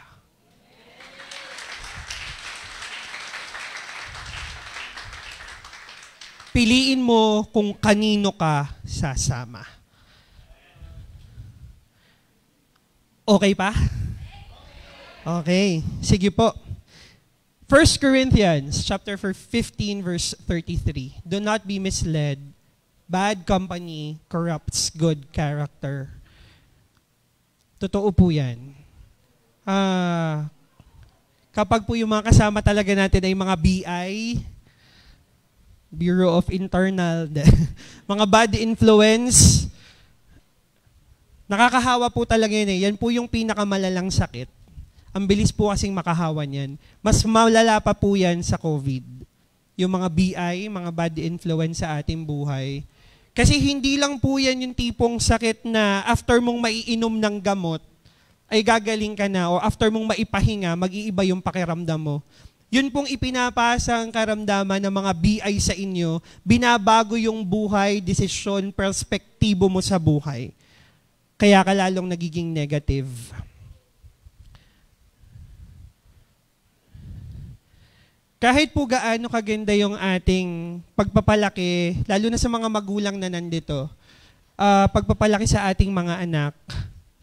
Piliin mo kung kanino ka sasama. Okay pa? Okay. Sige po. 1 Corinthians chapter 15 verse 33. Do not be misled. Bad company corrupts good character. Totoo po yan. Kapag po yung mga kasama talaga natin ay mga BI, Bureau of Internal, mga bad influence, nakakahawa po talaga yun eh. Yan po yung pinakamalalang sakit. Ang bilis po kasing makahawa niyan. Mas malala pa po yan sa COVID. Yung mga BI, mga bad influence sa ating buhay. Kasi hindi lang po yan yung tipong sakit na after mong maiinom ng gamot, ay gagaling ka na, o after mong maipahinga, mag-iiba yung pakiramdam mo. Yun pong ipinapasa ang karamdaman ng mga BI sa inyo, binabago yung buhay, desisyon, perspektibo mo sa buhay. Kaya ka lalong nagiging negative. Kahit po gaano kaganda yung ating pagpapalaki, lalo na sa mga magulang na nandito, pagpapalaki sa ating mga anak,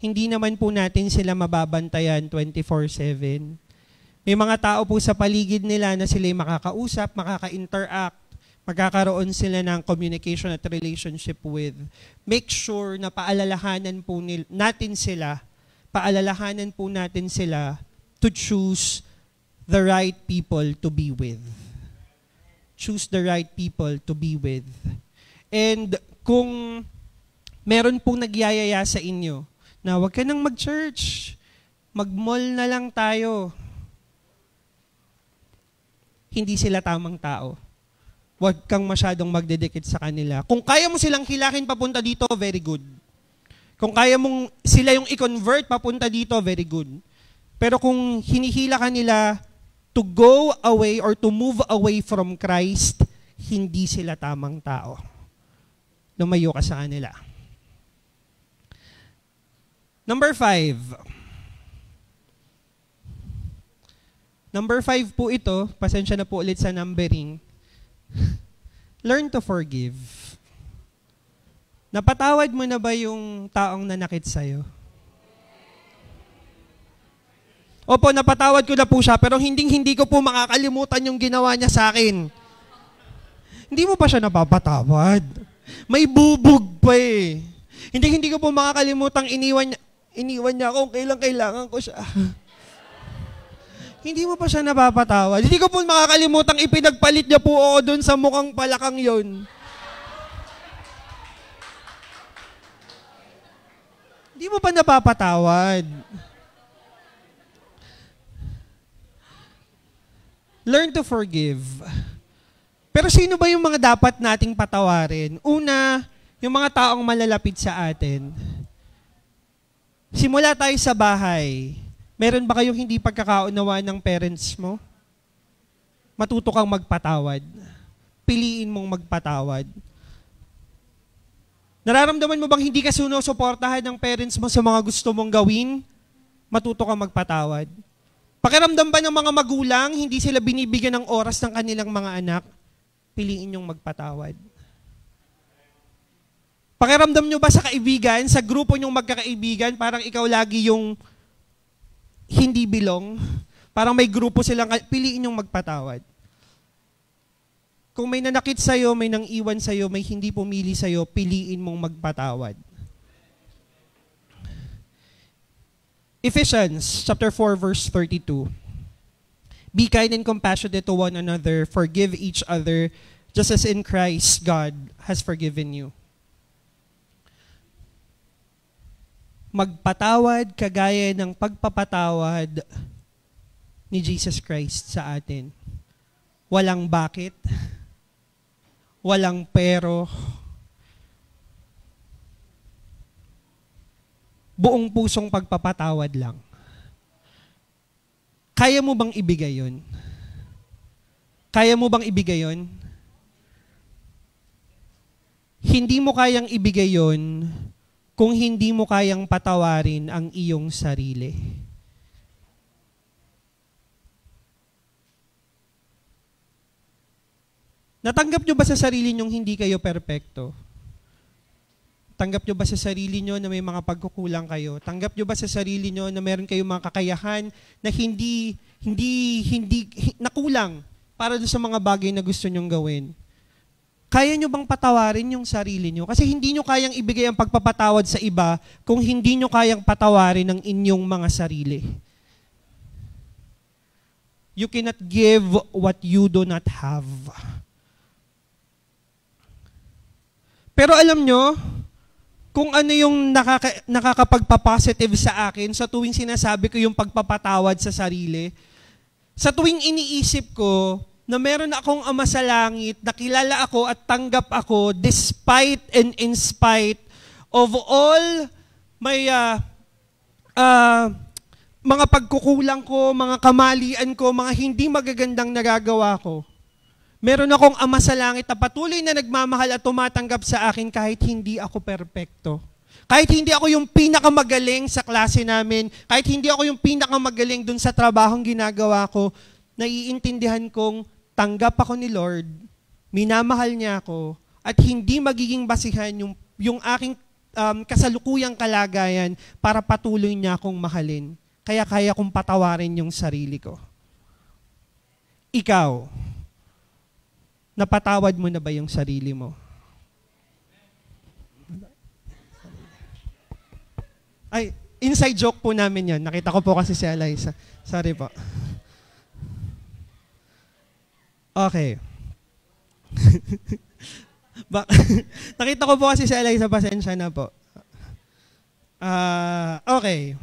hindi naman po natin sila mababantayan 24/7. May mga tao po sa paligid nila na sila makakausap, makaka-interact, magkakaroon sila ng communication at relationship with. Make sure na paalalahanan po natin sila to choose the right people to be with. Choose the right people to be with. And kung meron pong nagyayaya sa inyo na huwag ka nang mag-church, mag-mall na lang tayo, hindi sila tamang tao. Huwag kang masyadong magdedikit sa kanila. Kung kaya mo silang hilakin papunta dito, very good. Kung kaya mong sila yung i-convert papunta dito, very good. Pero kung hinihila ka nila to go away or to move away from Christ, hindi sila tamang tao. Lumayo ka sa kanila. Number 5. Number 5 po ito, pasensya na po ulit sa numbering. Learn to forgive. Napatawad mo na ba yung taong nanakit sa'yo? Opo, napatawad ko na po siya, pero hindi ko po makakalimutan yung ginawa niya sa akin. Hindi mo pa siya napapatawad. May bubog pa eh. Hindi ko po makakalimutang iniwan niya ako kailangan ko siya. Hindi mo pa siya napapatawad. Hindi ko po makakalimutang ipinagpalit niya po ako doon sa mukhang palakang yon. Hindi mo pa napapatawad. Learn to forgive. Pero sino ba yung mga dapat nating patawarin? Una, yung mga taong malalapit sa atin. Simula tayo sa bahay. Meron ba kayong hindi pagkakaunawaan ng parents mo? Matuto kang magpatawad. Piliin mong magpatawad. Nararamdaman mo bang hindi ka sinusuportahan ng parents mo sa mga gusto mong gawin? Matuto kang magpatawad. Pakiramdam ba ng mga magulang, hindi sila binibigyan ng oras ng kanilang mga anak? Piliin yung magpatawad. Pakiramdam nyo ba sa kaibigan, sa grupo nyong magkakaibigan, parang ikaw lagi yung hindi belong? Parang may grupo silang, piliin yung magpatawad. Kung may nanakit sa'yo, may nang iwan sa'yo, may hindi pumili sa'yo, piliin mong magpatawad. Ephesians chapter 4, verse 32. Be kind and compassionate to one another, forgive each other, just as in Christ God has forgiven you. Magpatawad kagaya ng pagpapatawad ni Jesus Christ sa atin. Walang bakit, walang pero, buong pusong pagpapatawad lang. Kaya mo bang ibigay yun? Kaya mo bang ibigay yun? Hindi mo kayang ibigay yun kung hindi mo kayang patawarin ang iyong sarili. Natanggap nyo ba sa sarili nyong hindi kayo perpekto? Tanggap nyo ba sa sarili nyo na may mga pagkukulang kayo? Tanggap nyo ba sa sarili nyo na meron kayong mga kakayahan na hindi nakulang para doon sa mga bagay na gusto nyong gawin? Kaya nyo bang patawarin yung sarili nyo? Kasi hindi nyo kayang ibigay ang pagpapatawad sa iba kung hindi nyo kayang patawarin ang inyong mga sarili. You cannot give what you do not have. Pero alam nyo, kung ano yung nakakapagpapositive sa akin sa tuwing sinasabi ko yung pagpapatawad sa sarili, sa tuwing iniisip ko na meron akong Ama sa langit, nakilala ako at tanggap ako despite and in spite of all may mga pagkukulang ko, mga kamalian ko, mga hindi magagandang nagagawa ko. Meron akong Ama sa langit na patuloy na nagmamahal at tumatanggap sa akin kahit hindi ako perpekto. Kahit hindi ako yung pinakamagaling sa klase namin, kahit hindi ako yung pinakamagaling dun sa trabahong ginagawa ko, naiintindihan kong tanggap ako ni Lord, minamahal niya ako, at hindi magiging basihan yung aking kasalukuyang kalagayan para patuloy niya akong mahalin. Kaya kaya kong patawarin yung sarili ko. Ikaw, napatawad mo na ba yung sarili mo? Ay, inside joke po namin yan. Nakita ko po kasi si Eliza. Sorry po. Okay. Nakita ko po kasi si Eliza, pasensya na po. Okay.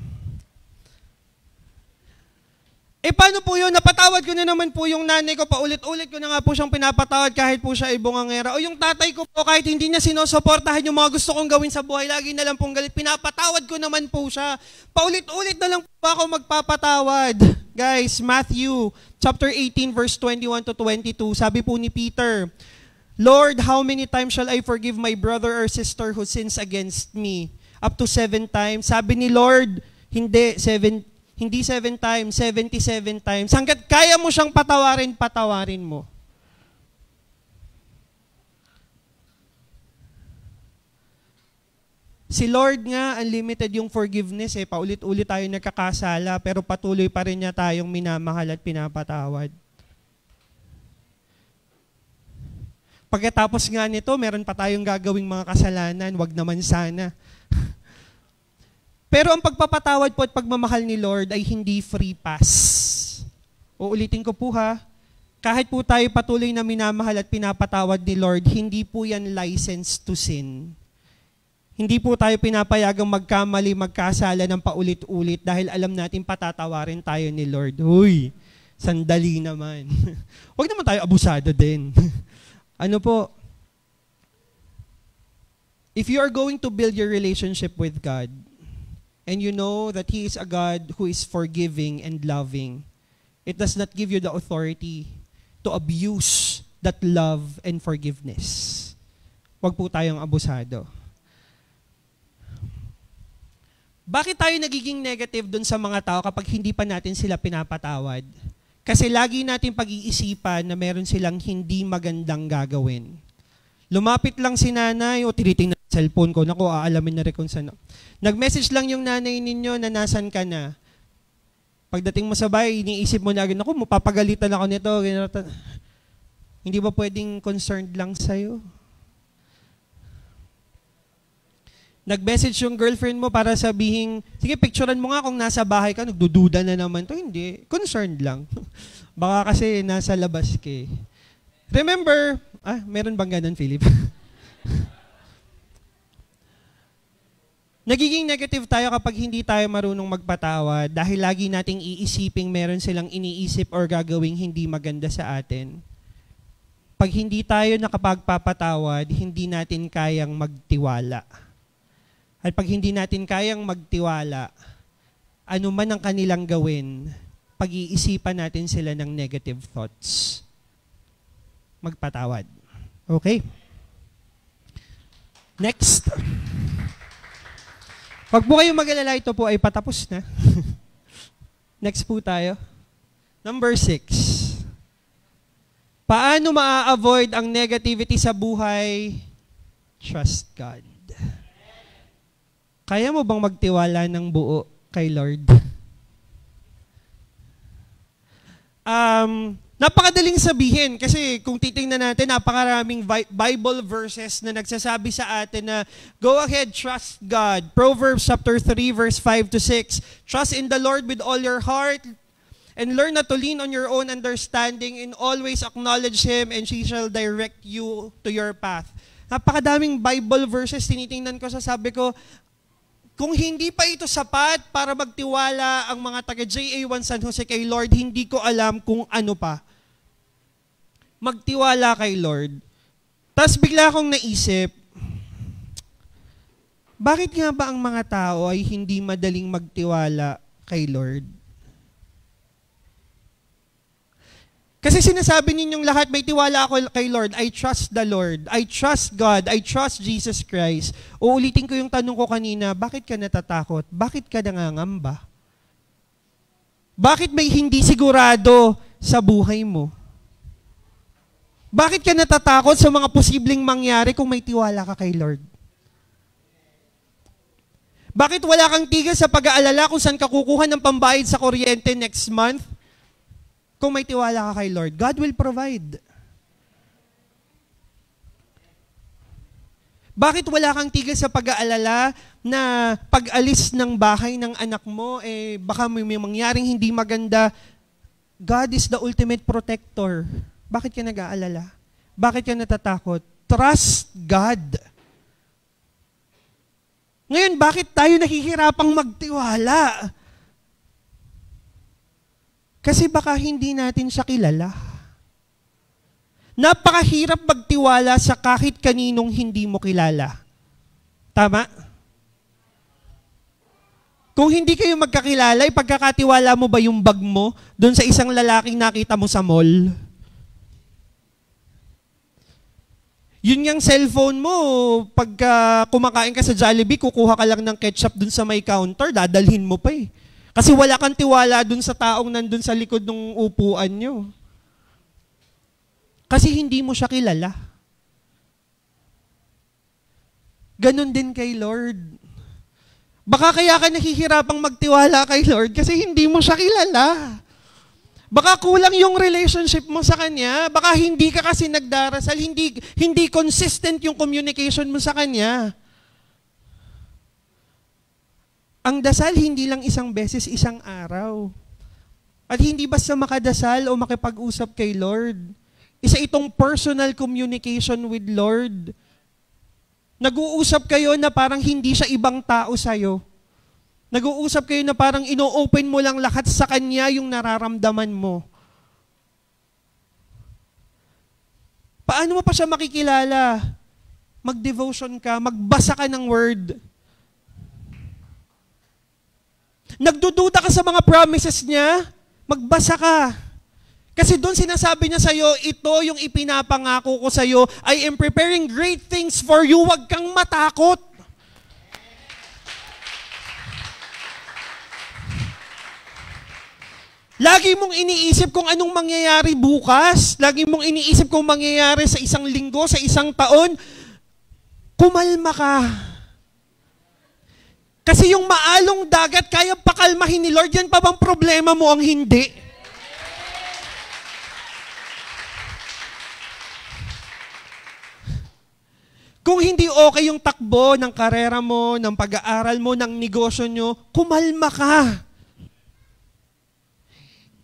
Paano po yun? Napatawad ko na naman po yung nanay ko, paulit-ulit ko na nga po siyang pinapatawad kahit po siya ay bungangera. O yung tatay ko po, kahit hindi niya sinusuportahan yung mga gusto kong gawin sa buhay, lagi na lang pong galit, pinapatawad ko naman po siya. Paulit-ulit na lang po ako magpapatawad. Guys, Matthew chapter 18 verse 21 to 22, sabi po ni Peter, Lord, how many times shall I forgive my brother or sister who sins against me? Up to 7 times. Sabi ni Lord, hindi 7 times, 77 times. Hanggat kaya mo siyang patawarin, patawarin mo. Si Lord nga, unlimited yung forgiveness eh. Paulit-ulit tayo nagkakasala, pero patuloy pa rin niya tayong minamahal at pinapatawad. Pagkatapos nga nito, meron pa tayong gagawing mga kasalanan, wag naman sana. Pero ang pagpapatawad po at pagmamahal ni Lord ay hindi free pass. Uulitin ko po ha, kahit po tayo patuloy na minamahal at pinapatawad ni Lord, hindi po yan license to sin. Hindi po tayo pinapayagang magkamali, magkasala ng paulit-ulit dahil alam natin patatawarin tayo ni Lord. Huy, sandali naman. Huwag naman tayo abusado din. Ano po? If you are going to build your relationship with God, and you know that He is a God who is forgiving and loving, it does not give you the authority to abuse that love and forgiveness. Huwag po tayong abusado. Bakit tayo nagiging negative dun sa mga tao kapag hindi pa natin sila pinapatawad? Kasi lagi natin pag-iisipan na meron silang hindi magandang gagawin. Lumapit lang si nanay o tinitingnan cellphone ko. Naku, aalamin na rin kung saan. Nag-message lang yung nanay ninyo na nasan ka na. Pagdating mo sa bahay, iniisip mo na agad, naku, mapapagalitan ako nito. Hindi ba pwedeng concerned lang sa'yo? Nag-message yung girlfriend mo para sabihin, sige, picturean mo nga kung nasa bahay ka, nagdududa na naman to. Hindi, concerned lang. Baka kasi nasa labas ka eh. Remember, meron bang ganun, Philip? Nagiging negative tayo kapag hindi tayo marunong magpatawad dahil lagi nating iisiping meron silang iniisip or gagawing hindi maganda sa atin. Pag hindi tayo nakapagpapatawad, hindi natin kayang magtiwala. At pag hindi natin kayang magtiwala, ano man ang kanilang gawin, pag-iisipan natin sila ng negative thoughts. Magpatawad. Okay? Next. Pag po kayong mag-alala, ito po ay patapos na. Next po tayo. Number 6. Paano maa-avoid ang negativity sa buhay? Trust God. Kaya mo bang magtiwala ng buo kay Lord? Napakadaling sabihin kasi kung titingnan natin, napakaraming Bible verses na nagsasabi sa atin na go ahead, trust God. Proverbs chapter 3 verse 5 to 6. Trust in the Lord with all your heart and learn not to lean on your own understanding and always acknowledge Him and He shall direct you to your path. Napakadaming Bible verses tinitingnan ko sabi ko, kung hindi pa ito sapat para magtiwala ang mga taga JA1 San Jose kay Lord, hindi ko alam kung ano pa. Magtiwala kay Lord. Tapos bigla akong naisip, bakit nga ba ang mga tao ay hindi madaling magtiwala kay Lord? Kasi sinasabi ninyong lahat, may tiwala ako kay Lord. I trust the Lord. I trust God. I trust Jesus Christ. Uulitin ko yung tanong ko kanina, bakit ka natatakot? Bakit ka nangangamba? Bakit may hindi sigurado sa buhay mo? Bakit ka natatakot sa mga posibleng mangyari kung may tiwala ka kay Lord? Bakit wala kang tigil sa pag-aalala kung saan ka kukuha ng pambayad sa kuryente next month? Kung may tiwala ka kay Lord, God will provide. Bakit wala kang tigil sa pag-aalala na pag-alis ng bahay ng anak mo, baka may mangyaring hindi maganda? God is the ultimate protector. Bakit ka nag-aalala? Bakit ka natatakot? Trust God. Ngayon, bakit tayo nahihirapang magtiwala? Kasi baka hindi natin siya kilala. Napakahirap magtiwala sa kahit kaninong hindi mo kilala. Tama? Kung hindi kayo magkakilala, ipagkakatiwala mo ba yung bag mo doon sa isang lalaking nakita mo sa mall? Yun yung cellphone mo, pagka kumakain ka sa Jollibee, kukuha ka lang ng ketchup dun sa may counter, dadalhin mo pa eh. Kasi wala kang tiwala dun sa taong nandun sa likod ng upuan nyo. Kasi hindi mo siya kilala. Ganon din kay Lord. Baka kaya ka nahihirapang magtiwala kay Lord kasi hindi mo siya kilala. Baka kulang yung relationship mo sa Kanya. Baka hindi ka kasi nagdarasal, hindi consistent yung communication mo sa Kanya. Ang dasal, hindi lang isang beses, isang araw. At hindi basta makadasal o makipag-usap kay Lord. Isa itong personal communication with Lord. Nag-uusap kayo na parang hindi siya ibang tao sa'yo. Nag-uusap kayo na parang ino-open mo lang lahat sa Kanya yung nararamdaman mo. Paano mo pa siya makikilala? Mag-devotion ka, magbasa ka ng word. Nagdududa ka sa mga promises niya, magbasa ka. Kasi doon sinasabi niya sa'yo, ito yung ipinapangako ko sa'yo, I am preparing great things for you, huwag kang matakot. Lagi mong iniisip kung anong mangyayari bukas. Lagi mong iniisip kung mangyayari sa isang linggo, sa isang taon. kumalma ka. Kasi yung maalong dagat, kaya pakalmahin ni Lord, yan pa bang problema mo ang hindi? Kung hindi okay yung takbo ng karera mo, ng pag-aaral mo, ng negosyo nyo, kumalma ka.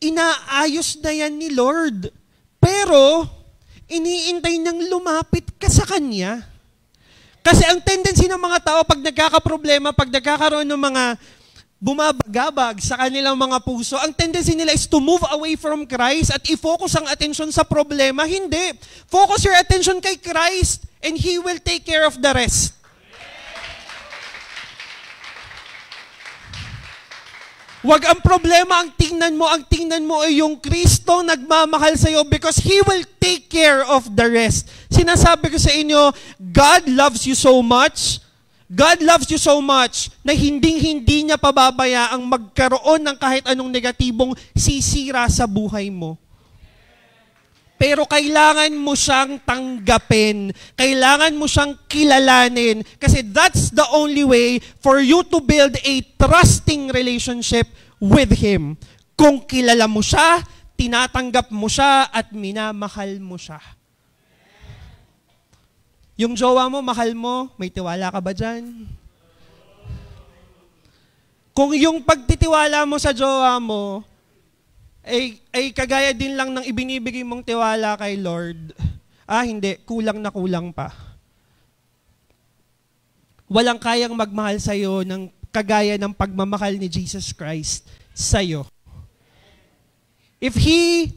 Inaayos na yan ni Lord. Pero, iniintay niyang lumapit ka sa Kanya. Kasi ang tendency ng mga tao, pag nagkakaproblema, pag nagkakaroon ng mga bumabagabag sa kanilang mga puso, ang tendency nila is to move away from Christ at i-focus ang atensyon sa problema. Hindi. Focus your attention kay Christ and He will take care of the rest. Wag ang problema ang tingnan mo ay yung Kristo nagmamahal sa iyo because He will take care of the rest. Sinasabi ko sa inyo, God loves you so much na hindi niya pababayaang magkaroon ng kahit anong negatibong sisira sa buhay mo. Pero kailangan mo siyang tanggapin. Kailangan mo siyang kilalanin. Kasi that's the only way for you to build a trusting relationship with Him. Kung kilala mo siya, tinatanggap mo siya, at minamahal mo siya. Yung jowa mo, mahal mo, may tiwala ka ba dyan? Kung yung pagtitiwala mo sa jowa mo, ay kagaya din lang ng ibinibigay mong tiwala kay Lord, hindi, kulang na kulang pa. Walang kayang magmahal sa'yo ng kagaya ng pagmamahal ni Jesus Christ sa'yo. If He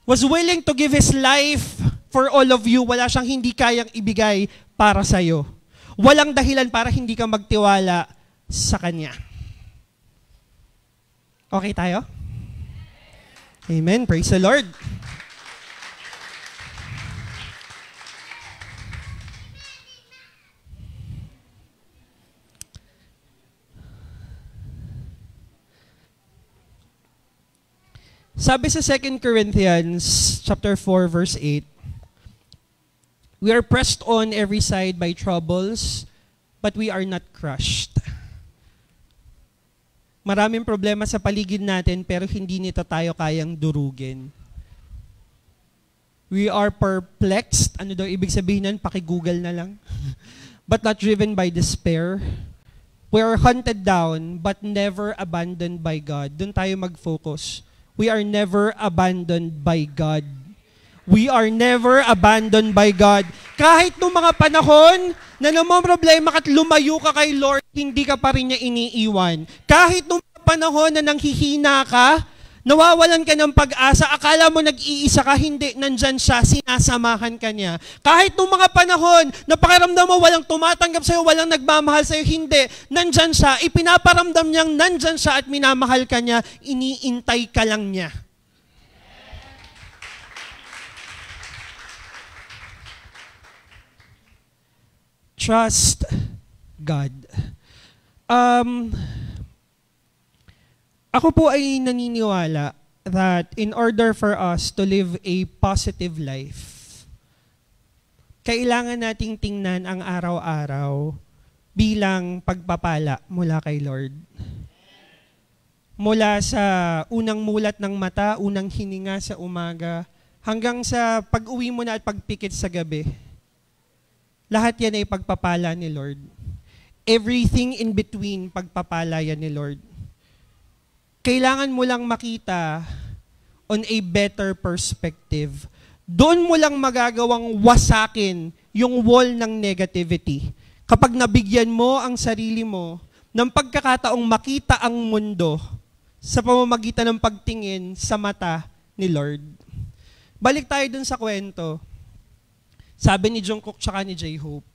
was willing to give His life for all of you, wala siyang hindi kayang ibigay para sa'yo. Walang dahilan para hindi ka magtiwala sa Kanya. Okay tayo? Amen. Praise the Lord. Sabi sa 2 Corinthians chapter 4 verse 8, we are pressed on every side by troubles, but we are not crushed. Maraming problema sa paligid natin, pero hindi nito tayo kayang durugin. We are perplexed. Ano daw ibig sabihin nun? Paki-Google na lang. But not driven by despair. We are hunted down, but never abandoned by God. Doon tayo mag-focus. We are never abandoned by God. We are never abandoned by God. Kahit nung mga panahon na namang problema at lumayo ka kay Lord, hindi ka pa rin niya iniiwan. Kahit nung panahon na nanghihina ka, nawawalan ka ng pag-asa, akala mo nag-iisa ka, hindi, nandyan siya, sinasamahan ka niya. Kahit nung mga panahon na pakiramdam mo walang tumatanggap sa'yo, walang nagmamahal sa'yo, hindi, nandyan siya, ipinaparamdam niyang nandyan siya at minamahal ka niya, iniintay ka lang niya. Trust God. Ako po ay naniniwala that in order for us to live a positive life, kailangan nating tingnan ang araw-araw bilang pagpapala mula kay Lord. Mula sa unang mulat ng mata, unang hininga sa umaga, hanggang sa pag-uwi mo na at pagpikit sa gabi. Lahat yan ay pagpapala ni Lord. Everything in between, pagpapala yan ni Lord. Kailangan mo lang makita on a better perspective. Doon mo lang magagawang wasakin yung wall ng negativity. Kapag nabigyan mo ang sarili mo ng pagkakataong makita ang mundo sa pamamagitan ng pagtingin sa mata ni Lord. Balik tayo dun sa kwento. Sabi ni Jungkook tsaka ni J-Hope.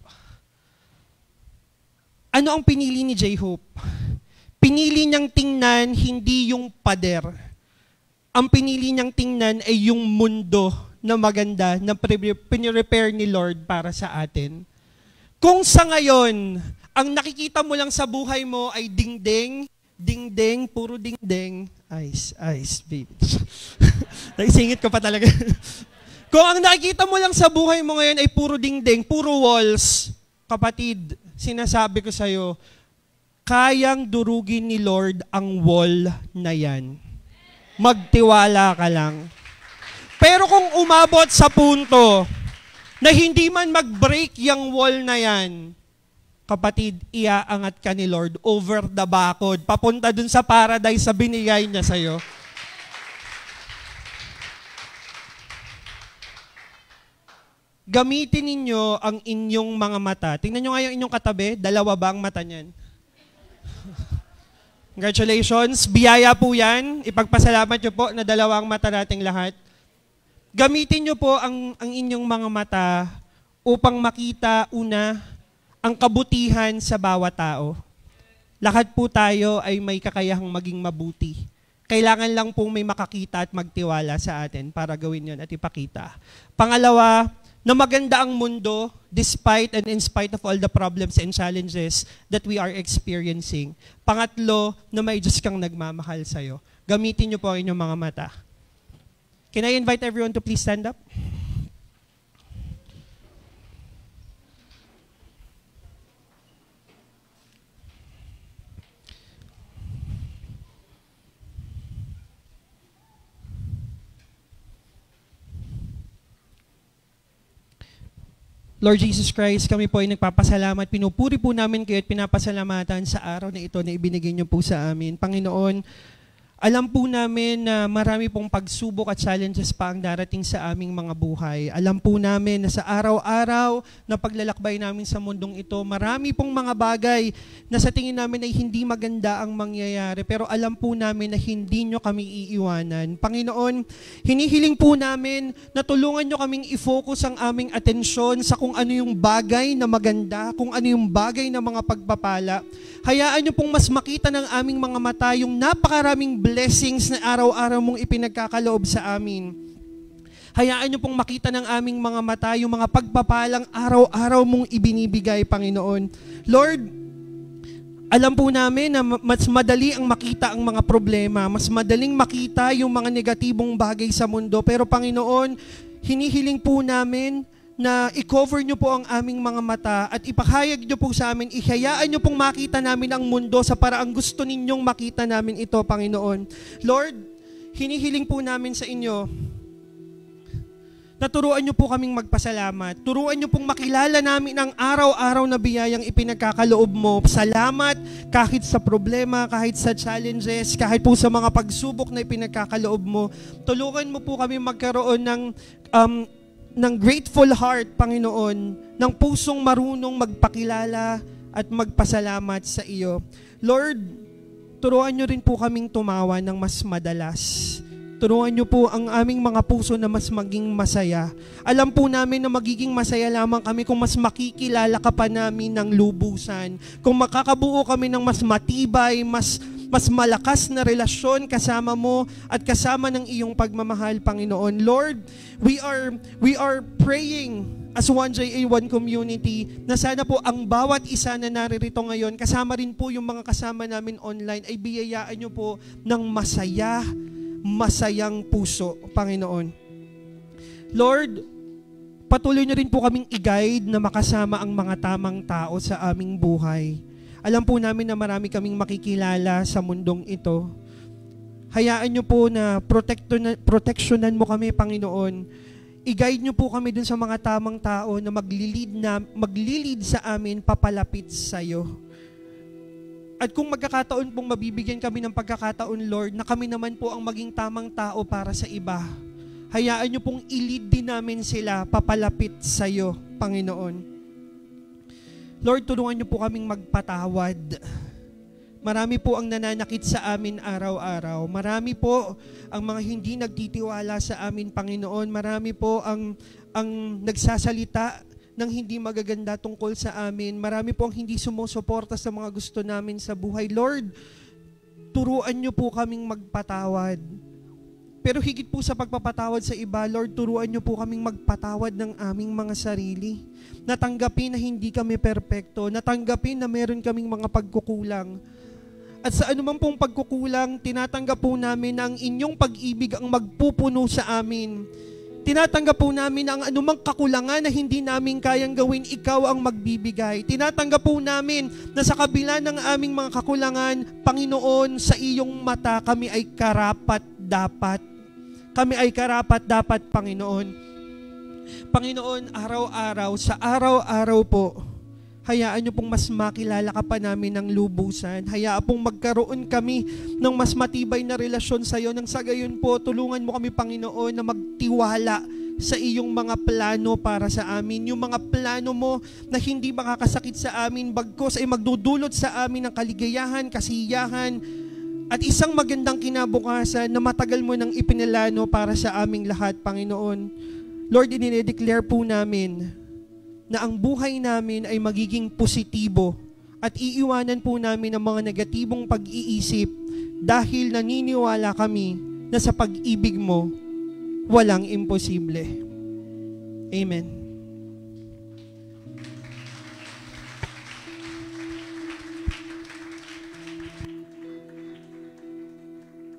Ano ang pinili ni J-Hope? Pinili niyang tingnan hindi yung pader. Ang pinili niyang tingnan ay yung mundo na maganda na pinirepair ni Lord para sa atin. Kung sa ngayon, ang nakikita mo lang sa buhay mo ay ding-ding, ding-ding, puro ding-ding, ice, baby. Naisingit ko pa talaga. Kung ang nakikita mo lang sa buhay mo ngayon ay puro dingding, puro walls, Kapatid, sinasabi ko sa'yo, kayang durugin ni Lord ang wall na yan. Magtiwala ka lang. Pero kung umabot sa punto na hindi man mag-break yung wall na yan, kapatid, iaangat ka ni Lord over the bakod, papunta dun sa paradise sa binigay niya sa'yo. Gamitin ninyo ang inyong mga mata. Tingnan nyo nga yung inyong katabi, dalawa ba ang mata niyan? Congratulations, biyaya po yan. Ipagpasalamat nyo po na dalawang mata nating lahat. Gamitin nyo po ang inyong mga mata upang makita, una, ang kabutihan sa bawat tao. Lahat po tayo ay may kakayahang maging mabuti. Kailangan lang pong may makakita at magtiwala sa atin para gawin yon at ipakita. Pangalawa, na maganda ang mundo despite and in spite of all the problems and challenges that we are experiencing. Pangatlo, na may Diyos kang nagmamahal sa'yo. Gamitin niyo po ang inyong mga mata. Can I invite everyone to please stand up? Lord Jesus Christ, kami po ay nagpapasalamat. Pinupuri po namin kayo at pinapasalamatan sa araw na ito na ibinigay niyo po sa amin. Panginoon, alam po namin na marami pong pagsubok at challenges pa ang darating sa aming mga buhay. Alam po namin na sa araw-araw na paglalakbay namin sa mundong ito, marami pong mga bagay na sa tingin namin ay hindi maganda ang mangyayari. Pero alam po namin na hindi nyo kami iiwanan. Panginoon, hinihiling po namin na tulungan nyo kaming i-focus ang aming atensyon sa kung ano yung bagay na maganda, kung ano yung bagay na mga pagpapala. Hayaan nyo pong mas makita ng aming mga mata yung napakaraming blessings na araw-araw mong ipinagkakaloob sa amin. Hayaan nyo pong makita ng aming mga mata yung mga pagpapalang araw-araw mong ibinibigay, Panginoon. Lord, alam po namin na mas madali ang makita ang mga problema, mas madaling makita yung mga negatibong bagay sa mundo. Pero Panginoon, hinihiling po namin na i-cover nyo po ang aming mga mata at ipahayag nyo po sa amin, ihayaan nyo pong makita namin ang mundo sa paraang gusto ninyong makita namin ito, Panginoon. Lord, hinihiling po namin sa inyo na turuan nyo po kaming magpasalamat. Turuan nyo pong makilala namin ang araw-araw na biyayang ipinagkakaloob mo. Salamat kahit sa problema, kahit sa challenges, kahit po sa mga pagsubok na ipinagkakaloob mo. Tulungan mo po kami magkaroon ng grateful heart, Panginoon, ng pusong marunong magpakilala at magpasalamat sa iyo. Lord, turuan nyo rin po kaming tumawa ng mas madalas. Turuan nyo po ang aming mga puso na mas maging masaya. Alam po namin na magiging masaya lamang kami kung mas makikilala ka pa namin ng lubusan. Kung makakabuo kami ng mas matibay, mas malakas na relasyon kasama mo at kasama ng iyong pagmamahal, Panginoon. Lord, we are praying as 1JA, One Community na sana po ang bawat isa na naririto ngayon, kasama rin po yung mga kasama namin online, ay biyayaan nyo po ng masayang puso, Panginoon. Lord, patuloy nyo rin po kaming i-guide na makasama ang mga tamang tao sa aming buhay. Alam po namin na marami kaming makikilala sa mundong ito. Hayaan nyo po na proteksyonan mo kami, Panginoon. I-guide nyo po kami dun sa mga tamang tao na maglilid sa amin papalapit sa iyo. At kung magkakataon pong mabibigyan kami ng pagkakataon, Lord, na kami naman po ang maging tamang tao para sa iba, hayaan nyo pong i-lead din namin sila papalapit sa iyo, Panginoon. Lord, tulungan niyo po kaming magpatawad. Marami po ang nananakit sa amin araw-araw. Marami po ang mga hindi nagtitiwala sa amin, Panginoon. Marami po ang nagsasalita ng hindi magaganda tungkol sa amin. Marami po ang hindi sumusuporta sa mga gusto namin sa buhay. Lord, turuan niyo po kaming magpatawad. Pero higit po sa pagpapatawad sa iba, Lord, turuan niyo po kaming magpatawad ng aming mga sarili. Natanggapin na hindi kami perpekto. Natanggapin na meron kaming mga pagkukulang. At sa anumang pong pagkukulang, tinatanggap po namin na ang inyong pag-ibig ang magpupuno sa amin Tinatanggap po namin ang anumang kakulangan na hindi namin kayang gawin, ikaw ang magbibigay. Tinatanggap po namin na sa kabila ng aming mga kakulangan, Panginoon, sa iyong mata kami ay karapat-dapat. Kami ay karapat-dapat, Panginoon. Panginoon, araw-araw, sa araw-araw po, hayaan niyo pong mas makilala ka pa namin ng lubusan. Hayaan pong magkaroon kami ng mas matibay na relasyon sa iyo. Nang sa gayon po, tulungan mo kami, Panginoon, na magtiwala sa iyong mga plano para sa amin. Yung mga plano mo na hindi makakasakit sa amin, bagkus ay magdudulot sa amin ng kaligayahan, kasiyahan, at isang magandang kinabukasan na matagal mo nang ipinalano para sa aming lahat, Panginoon. Lord, dinideclare po namin na ang buhay namin ay magiging positibo at iiwanan po namin ang mga negatibong pag-iisip dahil naniniwala kami na sa pag-ibig mo, walang imposible. Amen.